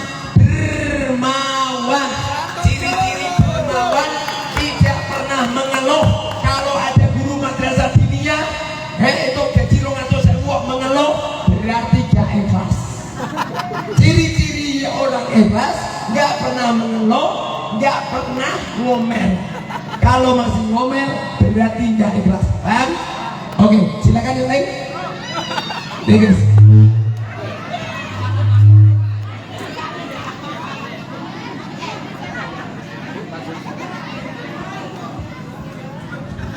Speaker 1: dermawan. Ciri-ciri dermawan tidak pernah mengeluh. Kalau ada guru madrasah diniyah, itu gaji 200.000 mengeluh, berarti gak ikhlas. Ciri-ciri orang ikhlas nggak pernah mengeluh, nggak pernah ngomel. Kalau masih ngomel berarti nggak ikhlas. Paham? Oke, silakan yang lain. Guys.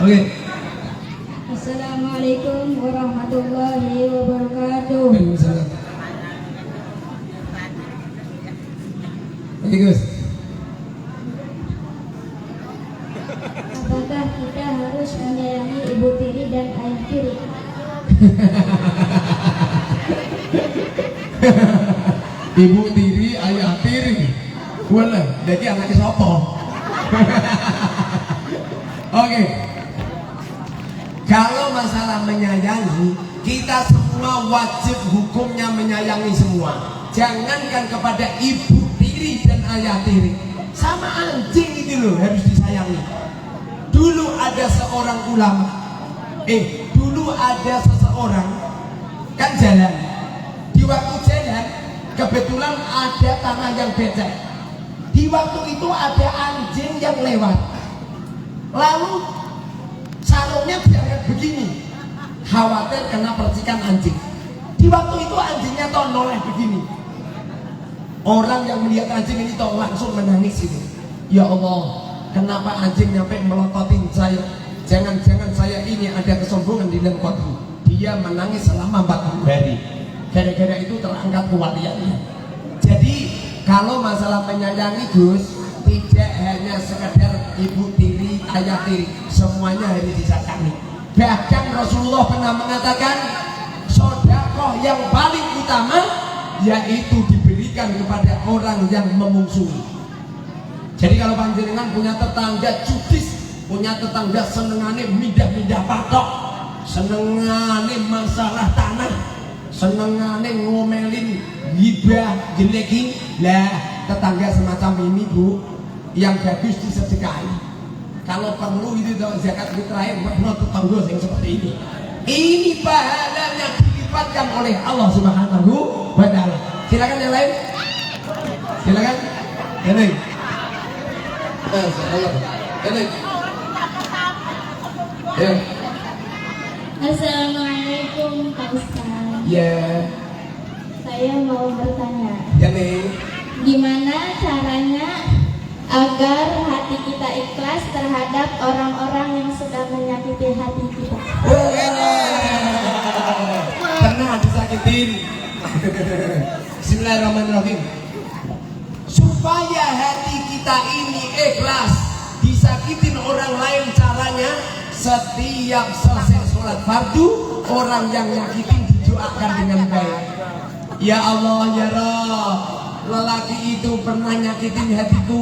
Speaker 1: Oke.
Speaker 7: Assalamualaikum warahmatullahi wabarakatuh.
Speaker 1: Oke Gus.
Speaker 7: Apakah kita harus menyayangi ibu tiri dan ayah tiri?
Speaker 1: Ibu tiri, ayah tiri. Boleh, jadi anaknya sopo. Oke. Kalau masalah menyayangi, kita semua wajib hukumnya menyayangi semua. Jangankan kepada ibu tiri dan ayah tiri, sama anjing itu loh harus disayangi. Dulu ada seorang ulama, dulu ada seseorang kan jalan. Di waktu jalan, kebetulan ada tanah yang becek. Di waktu itu ada anjing yang lewat. Lalu sarungnya diangkat begini, khawatir kena percikan anjing. Di waktu itu anjingnya toh noleh begini. Orang yang melihat anjing ini toh langsung menangis itu. Ya Allah, kenapa anjing nyampe melototin saya? Jangan-jangan saya ini ada kesombongan di dalam kolbu. Dia menangis selama 40 hari. Gara-gara itu terangkat kewaliannya. Jadi kalau masalah menyayangi Gus, tidak hanya sekedar ibu tiri, ayah tiri, semuanya harus disayangi. Bahkan Rasulullah pernah mengatakan, sedekah yang paling utama yaitu diberikan kepada orang yang memungsuhi. Jadi kalau panjenengan punya tetangga judis, punya tetangga senengane mindah-mindah patok, senengane masalah tanah, senengane ngomelin gibah jelekin, lah tetangga semacam ini Bu, yang bagus disedekahi. Kalau perlu itu zakat fitrah menurut tetangga yang seperti ini. Ini pahalanya dilipatkan oleh Allah Subhanahu wa Ta'ala. Silakan yang lain. Silakan. Yang lain. Yang lain. Ya.
Speaker 7: Assalamualaikum Pak Ustaz.
Speaker 1: Ya.
Speaker 7: Saya mau bertanya,
Speaker 1: Yang lain.
Speaker 7: gimana caranya agar hati kita ikhlas terhadap orang-orang yang sedang menyakiti hati kita?
Speaker 1: Pernah disakitin. Bismillahirrahmanirrahim. Supaya hati kita ini ikhlas disakitin orang lain, caranya setiap selesai sholat fardu, orang yang nyakitin didoakan dengan baik. Ya Allah ya Rabb, lelaki itu pernah nyakitin hatiku,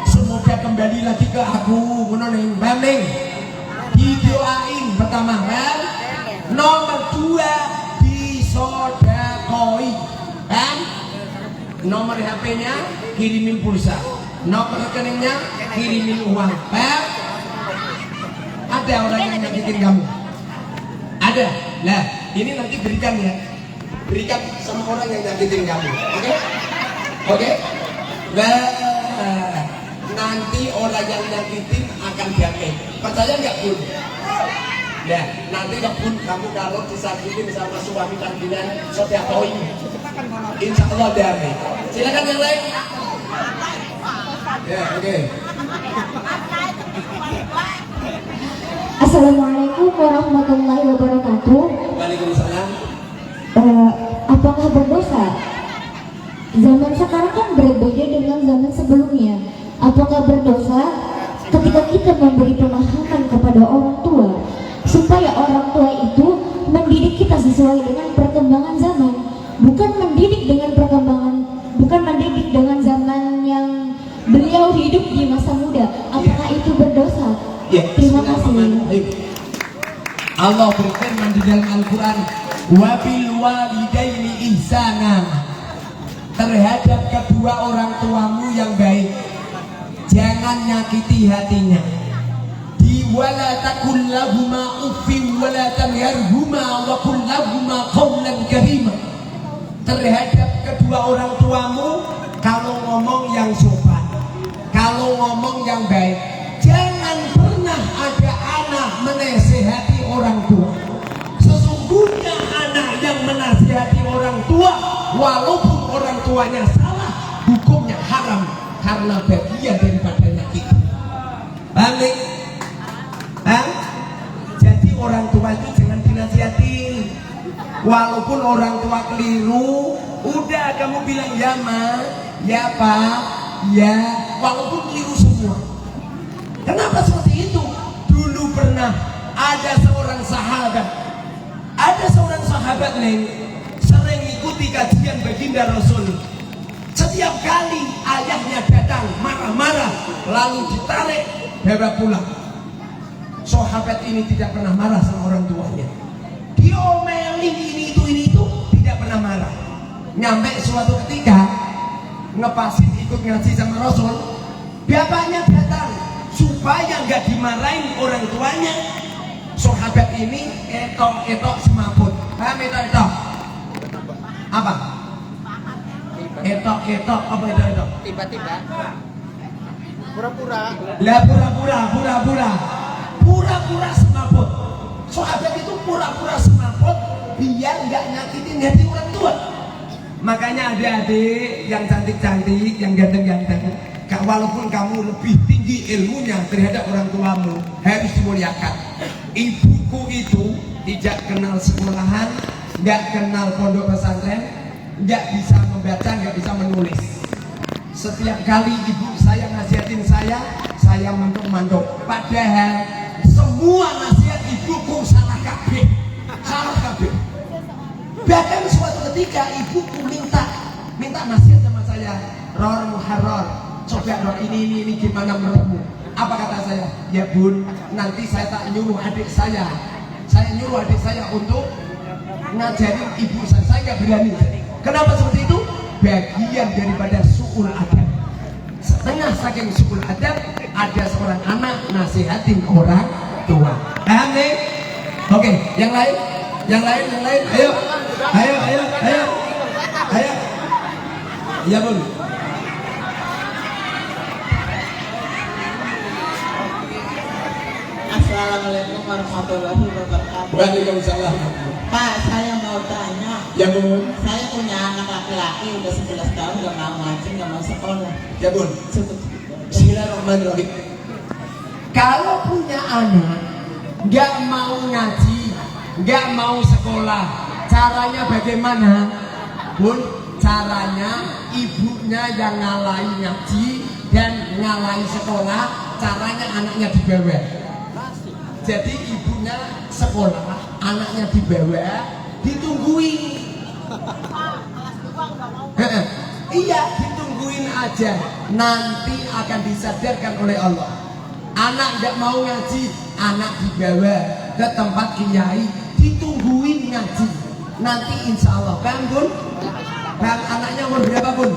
Speaker 1: semoga kembali lagi ke aku. Menoneng bameng didoain pertama kan, nomor 2 disodakoi kan, nomor HP-nya kirimin pulsa, nomor rekeningnya kirimin uang kan. Ada orang yang nyakitin kamu, ada lah, ini nanti berikan ya, berikan sama orang yang nyakitin kamu. Oke? Oke? Nah, nanti orang yang nyakitin akan damai. Percaya nggak Bun? Ya, nanti nggak Bun, kamu kalau disakitin sama suami panggilan sedekah, insya Allah damai. Silakan yang lain. Ya, oke.
Speaker 7: Assalamualaikum warahmatullahi wabarakatuh.
Speaker 1: Waalaikumsalam.
Speaker 7: Apakah berdosa? Zaman sekarang kan berbeda dengan zaman sebelumnya. Apakah berdosa ketika kita memberi pemahaman kepada orang tua supaya orang tua itu mendidik kita sesuai dengan perkembangan zaman, bukan mendidik dengan zaman yang beliau hidup di masa muda? Apakah itu berdosa?
Speaker 1: Ya,
Speaker 7: Terima kasih.
Speaker 1: Allah berfirman di dalam Al-Quran, wabil walidaini ihsana, terhadap kedua orang tuamu yang baik, jangan nyakiti hatinya. Di wala takul lahuma uffin wala tanharhuma wa qul lahuma qawlan karima. Terhadap kedua orang tuamu, kalau ngomong yang sopan, kalau ngomong yang baik. Jangan pernah ada anak menasihati orang tua. Sesungguhnya anak yang menasihati orang tua, walaupun orang tuanya salah, hukumnya haram karena bagian daripadanya kita. Paham nih? Jadi orang tua itu jangan dinasihati. Walaupun orang tua keliru, udah kamu bilang ya ma, ya pak, ya, walaupun keliru semua. Kenapa seperti itu? Dulu pernah ada seorang sahabat nih, sering ikuti kajian baginda Rasul. Setiap kali ayahnya datang marah-marah, lalu ditarik bawa pulang. Sahabat ini tidak pernah marah sama orang tuanya. Diomelin ini itu tidak pernah marah. Nyampe suatu ketika ngepasin ikut ngaji sama Rasul, bapaknya datang supaya nggak dimarahin orang tuanya. Sahabat ini etok semaput. Paham etok? Apa? Etok apa etok?
Speaker 6: Tiba-tiba pura-pura.
Speaker 1: Lah pura-pura semaput. Sahabat itu pura-pura semaput biar nggak nyakitin hati orang tua. Makanya adik-adik yang cantik-cantik, yang ganteng-ganteng, walaupun kamu lebih tinggi ilmunya terhadap orang tuamu, harus dimuliakan. Ibuku itu tidak kenal sekolahan, nggak kenal pondok pesantren, nggak bisa membaca, nggak bisa menulis. Setiap kali ibu saya nasihatin saya mantuk-mantuk. Padahal semua nasihat ibuku salah kabeh. Bahkan suatu ketika ibuku minta nasihat sama saya, Ror Muharrar, coba Ror ini gimana menurutmu? Apa kata saya? Ya bun, nanti saya tak nyuruh adik saya nyuruh adik saya untuk ngajarin ibu saya nggak berani. Kenapa seperti itu? Bagian daripada su'ul adab. Setengah saking su'ul adab, ada seorang anak nasihatin orang tua. Paham nih? Oke, yang lain, ayo. Ya bun.
Speaker 8: Assalamualaikum warahmatullahi wabarakatuh.
Speaker 1: Waalaikumsalam.
Speaker 8: Pak, saya mau tanya.
Speaker 1: Ya bun.
Speaker 8: Saya punya anak laki-laki udah 11 tahun gak mau ngaji, gak mau sekolah.
Speaker 1: Ya bun.
Speaker 8: Cukup.
Speaker 1: Bismillahirrahmanirrahim. Kalau punya anak nggak mau ngaji, nggak mau sekolah, caranya bagaimana? Bun, caranya ibunya yang ngalahin ngaji dan ngalahin sekolah, caranya anaknya dibawa. Jadi ibunya sekolah, anaknya dibawa, ditungguin. Iya, ditungguin aja. Nanti akan disadarkan oleh Allah. Anak nggak mau ngaji, anak dibawa ke tempat kiai, ditungguin ngaji. Nanti insya Allah, kan bun? Dan anaknya umur berapa bun?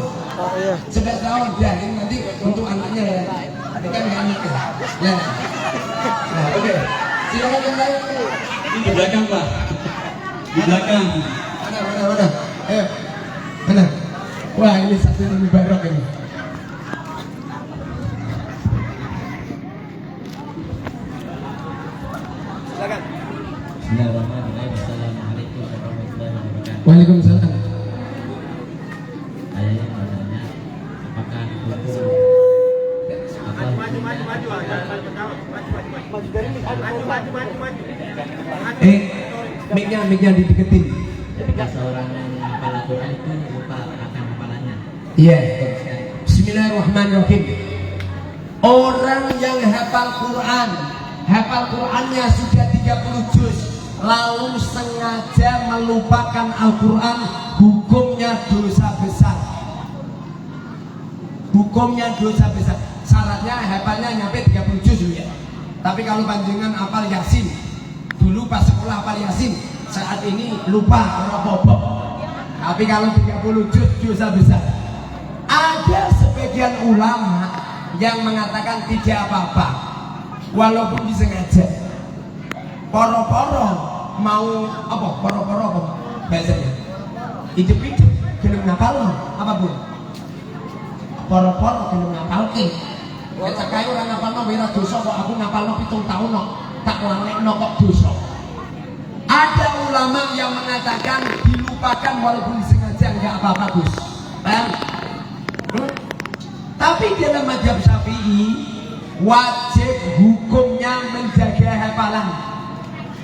Speaker 1: 11 tahun. Ya, ini nanti untuk anaknya ya. Ini kan anaknya. Ya. Nah, oke. Silakan yang lain.
Speaker 4: Di belakang Pak. Di belakang.
Speaker 1: Mana? Ayo. Mana? Wah, ini satu lebih barok ini. Silakan.
Speaker 4: Bismillahirrahmanirrahim. Assalamualaikum warahmatullahi wabarakatuh.
Speaker 1: Waalaikumsalam.
Speaker 4: Saya mau tanya, apakah hukum
Speaker 1: Mic-nya dideketin.
Speaker 4: ketika seorang hafal Al-Quran itu lupa akan hafalannya?
Speaker 1: Iya. Bismillahirrahmanirrahim. Orang yang hafal Qurannya sudah 30 juz, lalu sengaja melupakan Al-Quran, hukumnya dosa besar. Syaratnya hafalnya nyampe 30 juz ya. Tapi kalau panjenengan hafal Yasin, dulu pas sekolah hafal Yasin, saat ini lupa apa-apa. Tapi kalau 30 juz dosa besar. Ada sebagian ulama yang mengatakan tidak apa-apa, walaupun disengaja. Poro-poro mau apa? Poro-poro apa bahasanya? Hidup-hidup gelem ngapal apa bun? Poro-poro gelem ngapal ki. Kaca kae ora ngapalno wira dosa kok aku ngapalno 7 tahun kok tak lalekno kok dosa. Ada ulama yang mengatakan dilupakan walaupun disengaja enggak apa-apa Gus. Paham? Tapi dalam mazhab Syafi'i wajib hukumnya menjaga hafalan.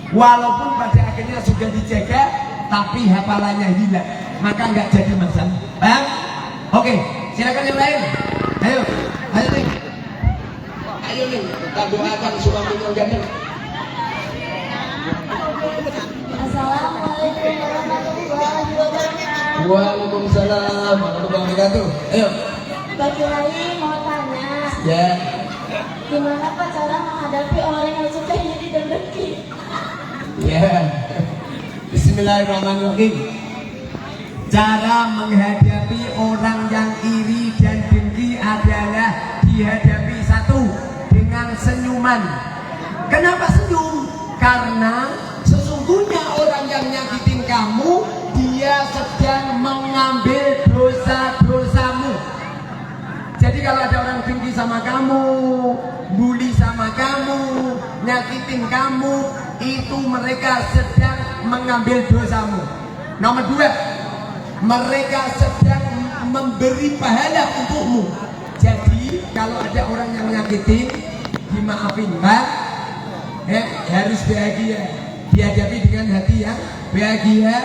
Speaker 1: Walaupun pada akhirnya sudah dijaga, tapi hafalannya hilang, maka nggak jadi masalah. Paham? Oke, silakan yang lain. Ayo nih. Ayo nih, kita doakan suami yang ganteng.
Speaker 7: Assalamualaikum warahmatullahi wabarakatuh.
Speaker 1: Waalaikumsalam warahmatullahi wabarakatuh. Ayo.
Speaker 7: Pak Kiai mau tanya,
Speaker 1: Ya.
Speaker 7: gimana Pak cara menghadapi orang yang suka iri dan dengki?
Speaker 1: Ya. Bismillahirrahmanirrahim. Cara menghadapi orang yang iri dan dengki adalah dihadapi satu dengan senyuman. Kenapa senyum? Karena sesungguhnya orang yang nyakitin kamu, dia sedang mengambil dosa-dosamu. Jadi kalau ada orang dengki sama kamu, bully sama kamu, nyakitin kamu, itu mereka sedang mengambil dosamu. Nomor dua, mereka sedang memberi pahala untukmu. Jadi kalau ada orang yang nyakitin, dimaafin, Pak. Harus bahagia, dihadapi dengan hati yang bahagia,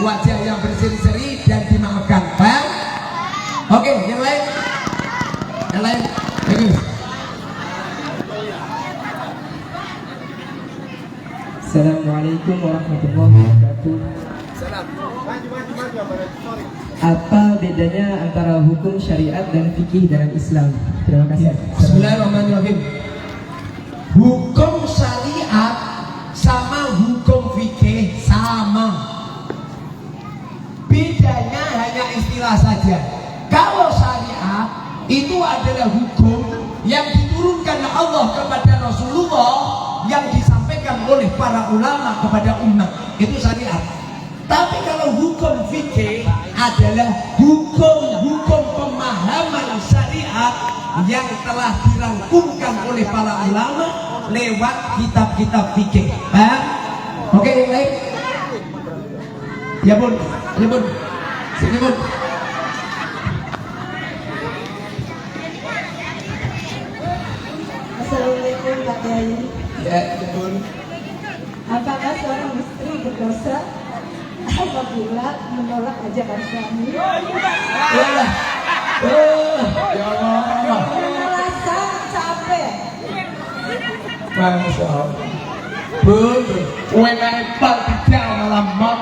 Speaker 1: wajah yang berseri-seri dan dimaafkan, Pak. Oke, yang lain. Yang lain, bagus.
Speaker 9: Assalamualaikum warahmatullahi wabarakatuh. Apa bedanya antara hukum syariat dan fikih dalam Islam? Terima kasih.
Speaker 1: Bismillahirrahmanirrahim. Hukum syariat sama hukum fikih sama. Bedanya hanya istilah saja. Kalau syariat itu adalah hukum yang diturunkan Allah kepada Rasulullah, yang disampaikan oleh para ulama kepada umat. Itu syariat. Tapi kalau hukum fikih adalah hukum-hukum pemahaman syariat yang telah dirangkumkan oleh para ulama lewat kitab-kitab fikih. Paham? Oke, yang lain? Ya bun, ya bun, sini bun.
Speaker 7: Assalamualaikum Pak Kiai.
Speaker 1: Ya bun.
Speaker 7: Apakah seorang istri berdosa apabila menolak ajakan suami?
Speaker 1: Ya Allah. Ya Allah.
Speaker 7: Merasa capek.
Speaker 1: Masya Allah. Bun, wenepal tidak malah mak.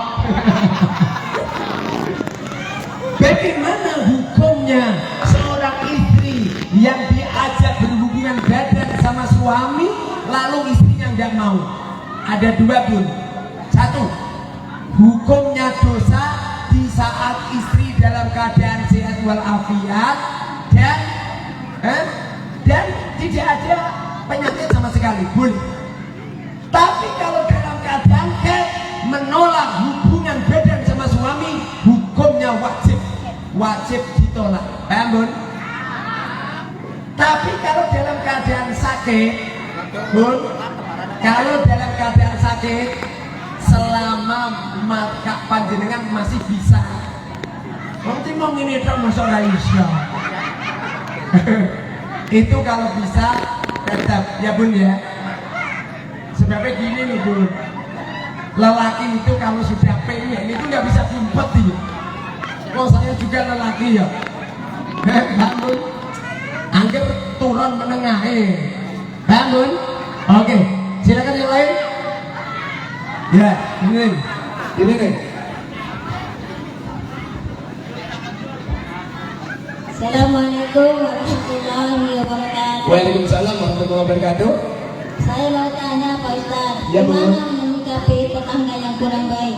Speaker 1: Bagaimana hukumnya seorang istri yang diajak berhubungan badan sama suami, lalu istrinya nggak mau? Ada dua, Bun. Satu, hukumnya dosa di saat istri dalam keadaan sehat walafiat dan tidak ada penyakit sama sekali, boleh. Tapi kalau dalam keadaan menolak hubungan badan sama suami, hukumnya wajib ditolak. Paham, Bun? Tapi kalau dalam keadaan sakit, Bun, kalau dalam keadaan sakit, selama mata panjenengan masih bisa. Nanti mau ini tak masuk Aisyah. Itu kalau bisa tetap, ya Bun ya. Sebabnya gini nih Bun, lelaki itu kalau sudah pengen itu nggak bisa diumpet ya. Oh saya juga lelaki ya. Bun, angker turun menengah Bun. Oke, silakan yang lain. Ya, ini nih.
Speaker 2: Assalamualaikum warahmatullahi wabarakatuh.
Speaker 1: Waalaikumsalam warahmatullahi wabarakatuh.
Speaker 2: Saya mau tanya Pak Ustaz,
Speaker 1: Ya, Bu.
Speaker 2: gimana menyikapi tetangga yang kurang baik?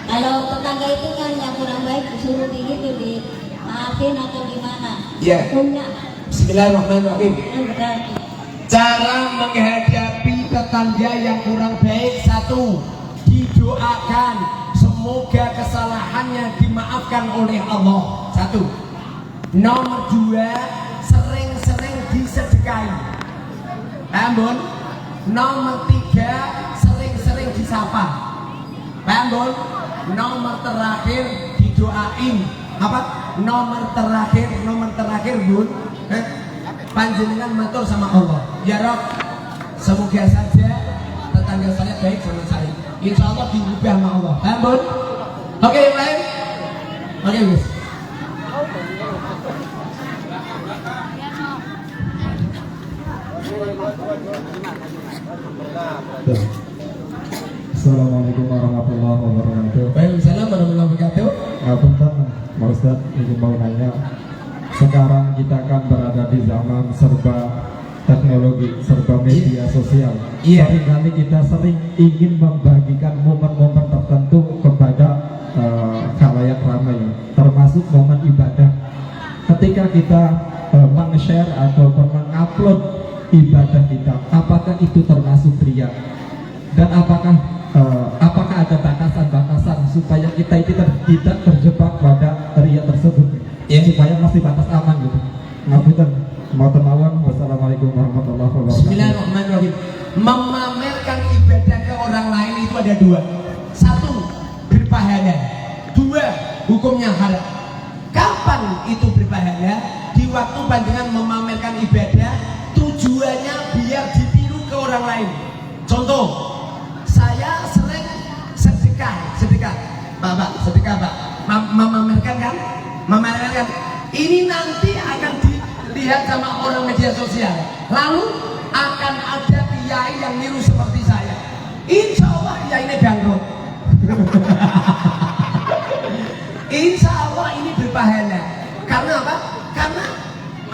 Speaker 2: Kalau tetangga itu kan yang kurang baik disuruh begitu, maafin atau gimana?
Speaker 1: Ya.
Speaker 2: Hukumnya.
Speaker 1: Bismillahirrahmanirrahim.
Speaker 2: Berarti.
Speaker 1: Cara menghadapi tetangga yang kurang baik, satu, didoakan semoga kesalahannya dimaafkan oleh Allah. Satu. Nomor dua, sering-sering disedekahi. Paham, Bun? Nomor tiga, sering-sering disapa. Paham, Bun? Nomor terakhir didoain. Apa? Nomor terakhir, Bun. Panjenengan matur sama Allah. Ya Rob, semoga saja tetangga saya baik sama saya. Insya Allah diubah sama Allah. Paham, Bun? Oke, yang lain? Oke, Gus.
Speaker 5: Assalamualaikum warahmatullahi wabarakatuh.
Speaker 1: Waalaikumsalam warahmatullahi wabarakatuh.
Speaker 5: Ngapunten, Pak Ustadz, ingin mau nanya. Sekarang kita kan berada di zaman serba teknologi, serba media sosial. Seringkali kita sering ingin membagikan momen-momen tertentu kepada khalayak ramai, termasuk momen ibadah. Ketika kita meng-share ataupun mengupload ibadah kita, apakah itu termasuk riya? Dan apakah ada batasan-batasan supaya kita itu tidak terjebak pada riya tersebut, supaya masih batas aman gitu? Ngapunten, matur nuwun. Wassalamualaikum warahmatullahi wabarakatuh.
Speaker 1: Bismillahirrahmanirrahim. Memamerkan ibadah ke orang lain itu ada dua. Satu, berpahala. Dua, hukumnya haram. Kapan itu berpahala? Di waktu panjenengan memamerkan ibadah, tujuannya biar ditiru ke orang lain. Contoh, saya sering sedekah, Bapak, sedekah, Pak. Memamerkan kan? Memamerkan kan? Ini nanti akan dilihat sama orang media sosial. Lalu akan ada kiai yang niru seperti saya. Insya Allah kiai ini bangkrut. Insya Allah ini berpahala. Karena apa? Karena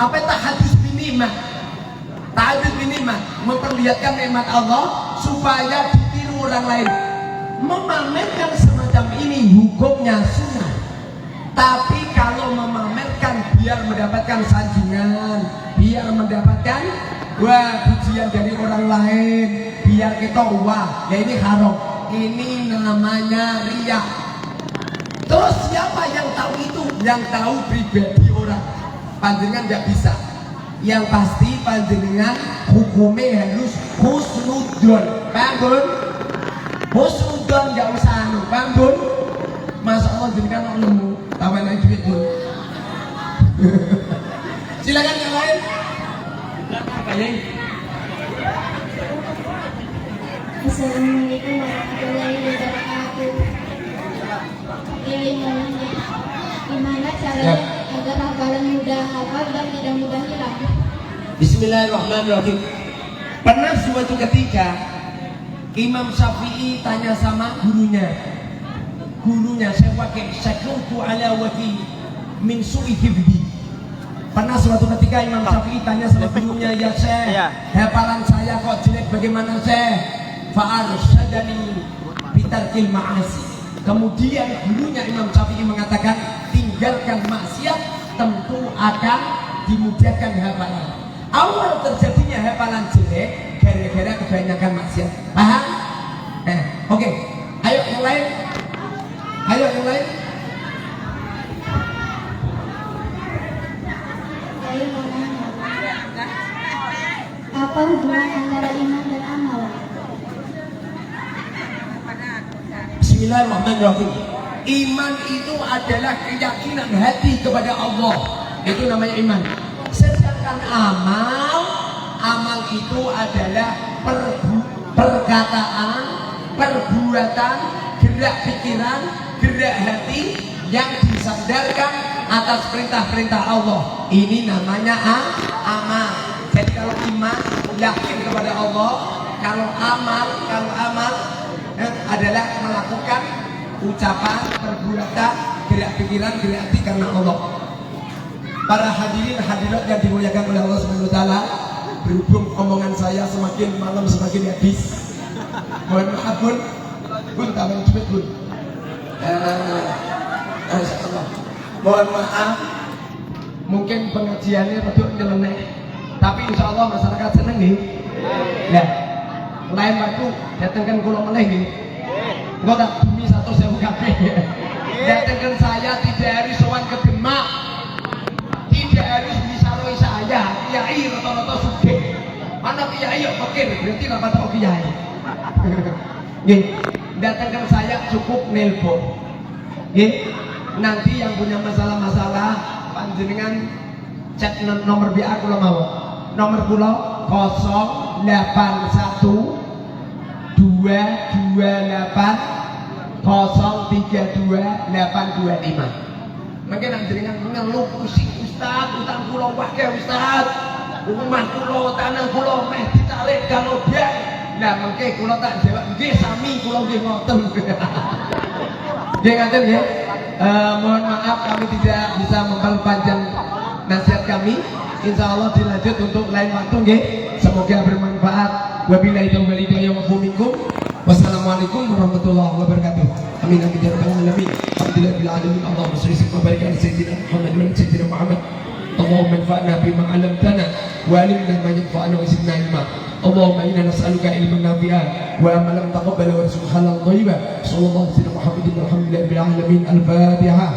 Speaker 1: apa? Tahadus binimah. Tahadus binimah memperlihatkan nikmat Allah supaya ditiru orang lain. Memamerkan semacam ini hukumnya sunnah. Tapi kalau memamerkan biar mendapatkan sanjungan, biar mendapatkan pujian dari orang lain, biar kita wah, ya ini haram. Ini namanya riya. Terus siapa yang tahu itu? Yang tahu pribadi orang. Panjenengan nggak bisa. Yang pasti panjenengan hukumnya harus husnudon. Paham Bun? Husnudon nggak usah anu. Paham Bun? Masa Allah jenengan nemu tawan lagi duit Bun. Silakan yang lain.
Speaker 7: Assalamualaikum warahmatullahi wabarakatuh. Gimana caranya agar hafalan mudah hafal dan tidak mudah hilang?
Speaker 1: Bismillahirrahmanirrahim. Pernah suatu ketika Imam Syafi'i tanya sama gurunya, saya pakai syakutu ala waki min su'i hifdi. Pernah suatu ketika Imam Syafi'i tanya sama gurunya, ya Syekh, hafalan saya kok jelek, bagaimana Syekh? Fa'arsyadani bitarkil ma'asi. Kemudian gurunya Imam Syafi'i mengatakan, tinggalkan maksiat, tentu akan dimudahkan hafalan. Awal terjadinya hafalan jelek gara-gara kebanyakan maksiat. Paham? Oke. Ayo yang lain.
Speaker 7: Saya mau nanya, apa hubungan antara iman dan amal?
Speaker 1: Bismillahirrahmanirrahim. Iman itu adalah keyakinan hati kepada Allah. Itu namanya iman. Sedangkan amal itu adalah perkataan, perbuatan, gerak pikiran, gerak hati yang disandarkan atas perintah-perintah Allah. Ini namanya amal. Jadi kalau iman yakin kepada Allah, kalau amal adalah melakukan ucapan, perbuatan, gerak pikiran, gerak hati karena Allah. Para hadirin hadirat yang dimuliakan oleh Allah Subhanahu wa taala, berhubung omongan saya semakin malam semakin habis. Mohon maaf Bun, tambahin cepet Bun. Insyaallah. Mohon maaf. Mungkin pengajiannya rada nyeleneh, tapi insyaallah masyarakat seneng nggih. Ya. Lain waktu datangkan kula meneh nggih. Engko tak bumi 100.000 kabeh. Datangkan saya tidak harus sowan ke Demak. Tidak harus misalnya saya kiai rata-rata sugih. Anak kiai yo pikir berarti ra patok kiai. Nggih, datangkan saya cukup nelpon. Nggih. Nanti yang punya masalah-masalah panjenengan chat nomor WA kula mawon. Nomor kula 081 228 032-825. Mungkin jenengan ngeluh pusing Ustaz, utang kula wae Ustaz. Omah kula, tanah kula meh ditarik galodan. Lah mengke kula tak jawab nggih sami kula nggih ngoten. Nggih ngaten nggih. Mohon maaf kami tidak bisa memperpanjang nasihat kami. Insya Allah dilanjut untuk lain waktu nggih. Semoga bermanfaat. Wabillahi taufiq wal hidayah wa minkum. Wassalamualaikum warahmatullahi wabarakatuh. Amin amin ya rabbal alamin. Alhamdulillah bil alamin. Allahumma shalli wa barik ala sayyidina Muhammad wa ala sayyidina Muhammad. Allahumma anfa'na bima 'allamtana wa 'allimna ma yanfa'una wa zidna ilma. Allahumma inna nas'aluka ilman nafi'an wa amalan taqabbala wa rizqan halalan thayyiban. Sallallahu alaihi wa Muhammadin walhamdulillahi bil alamin. Al-Fatihah.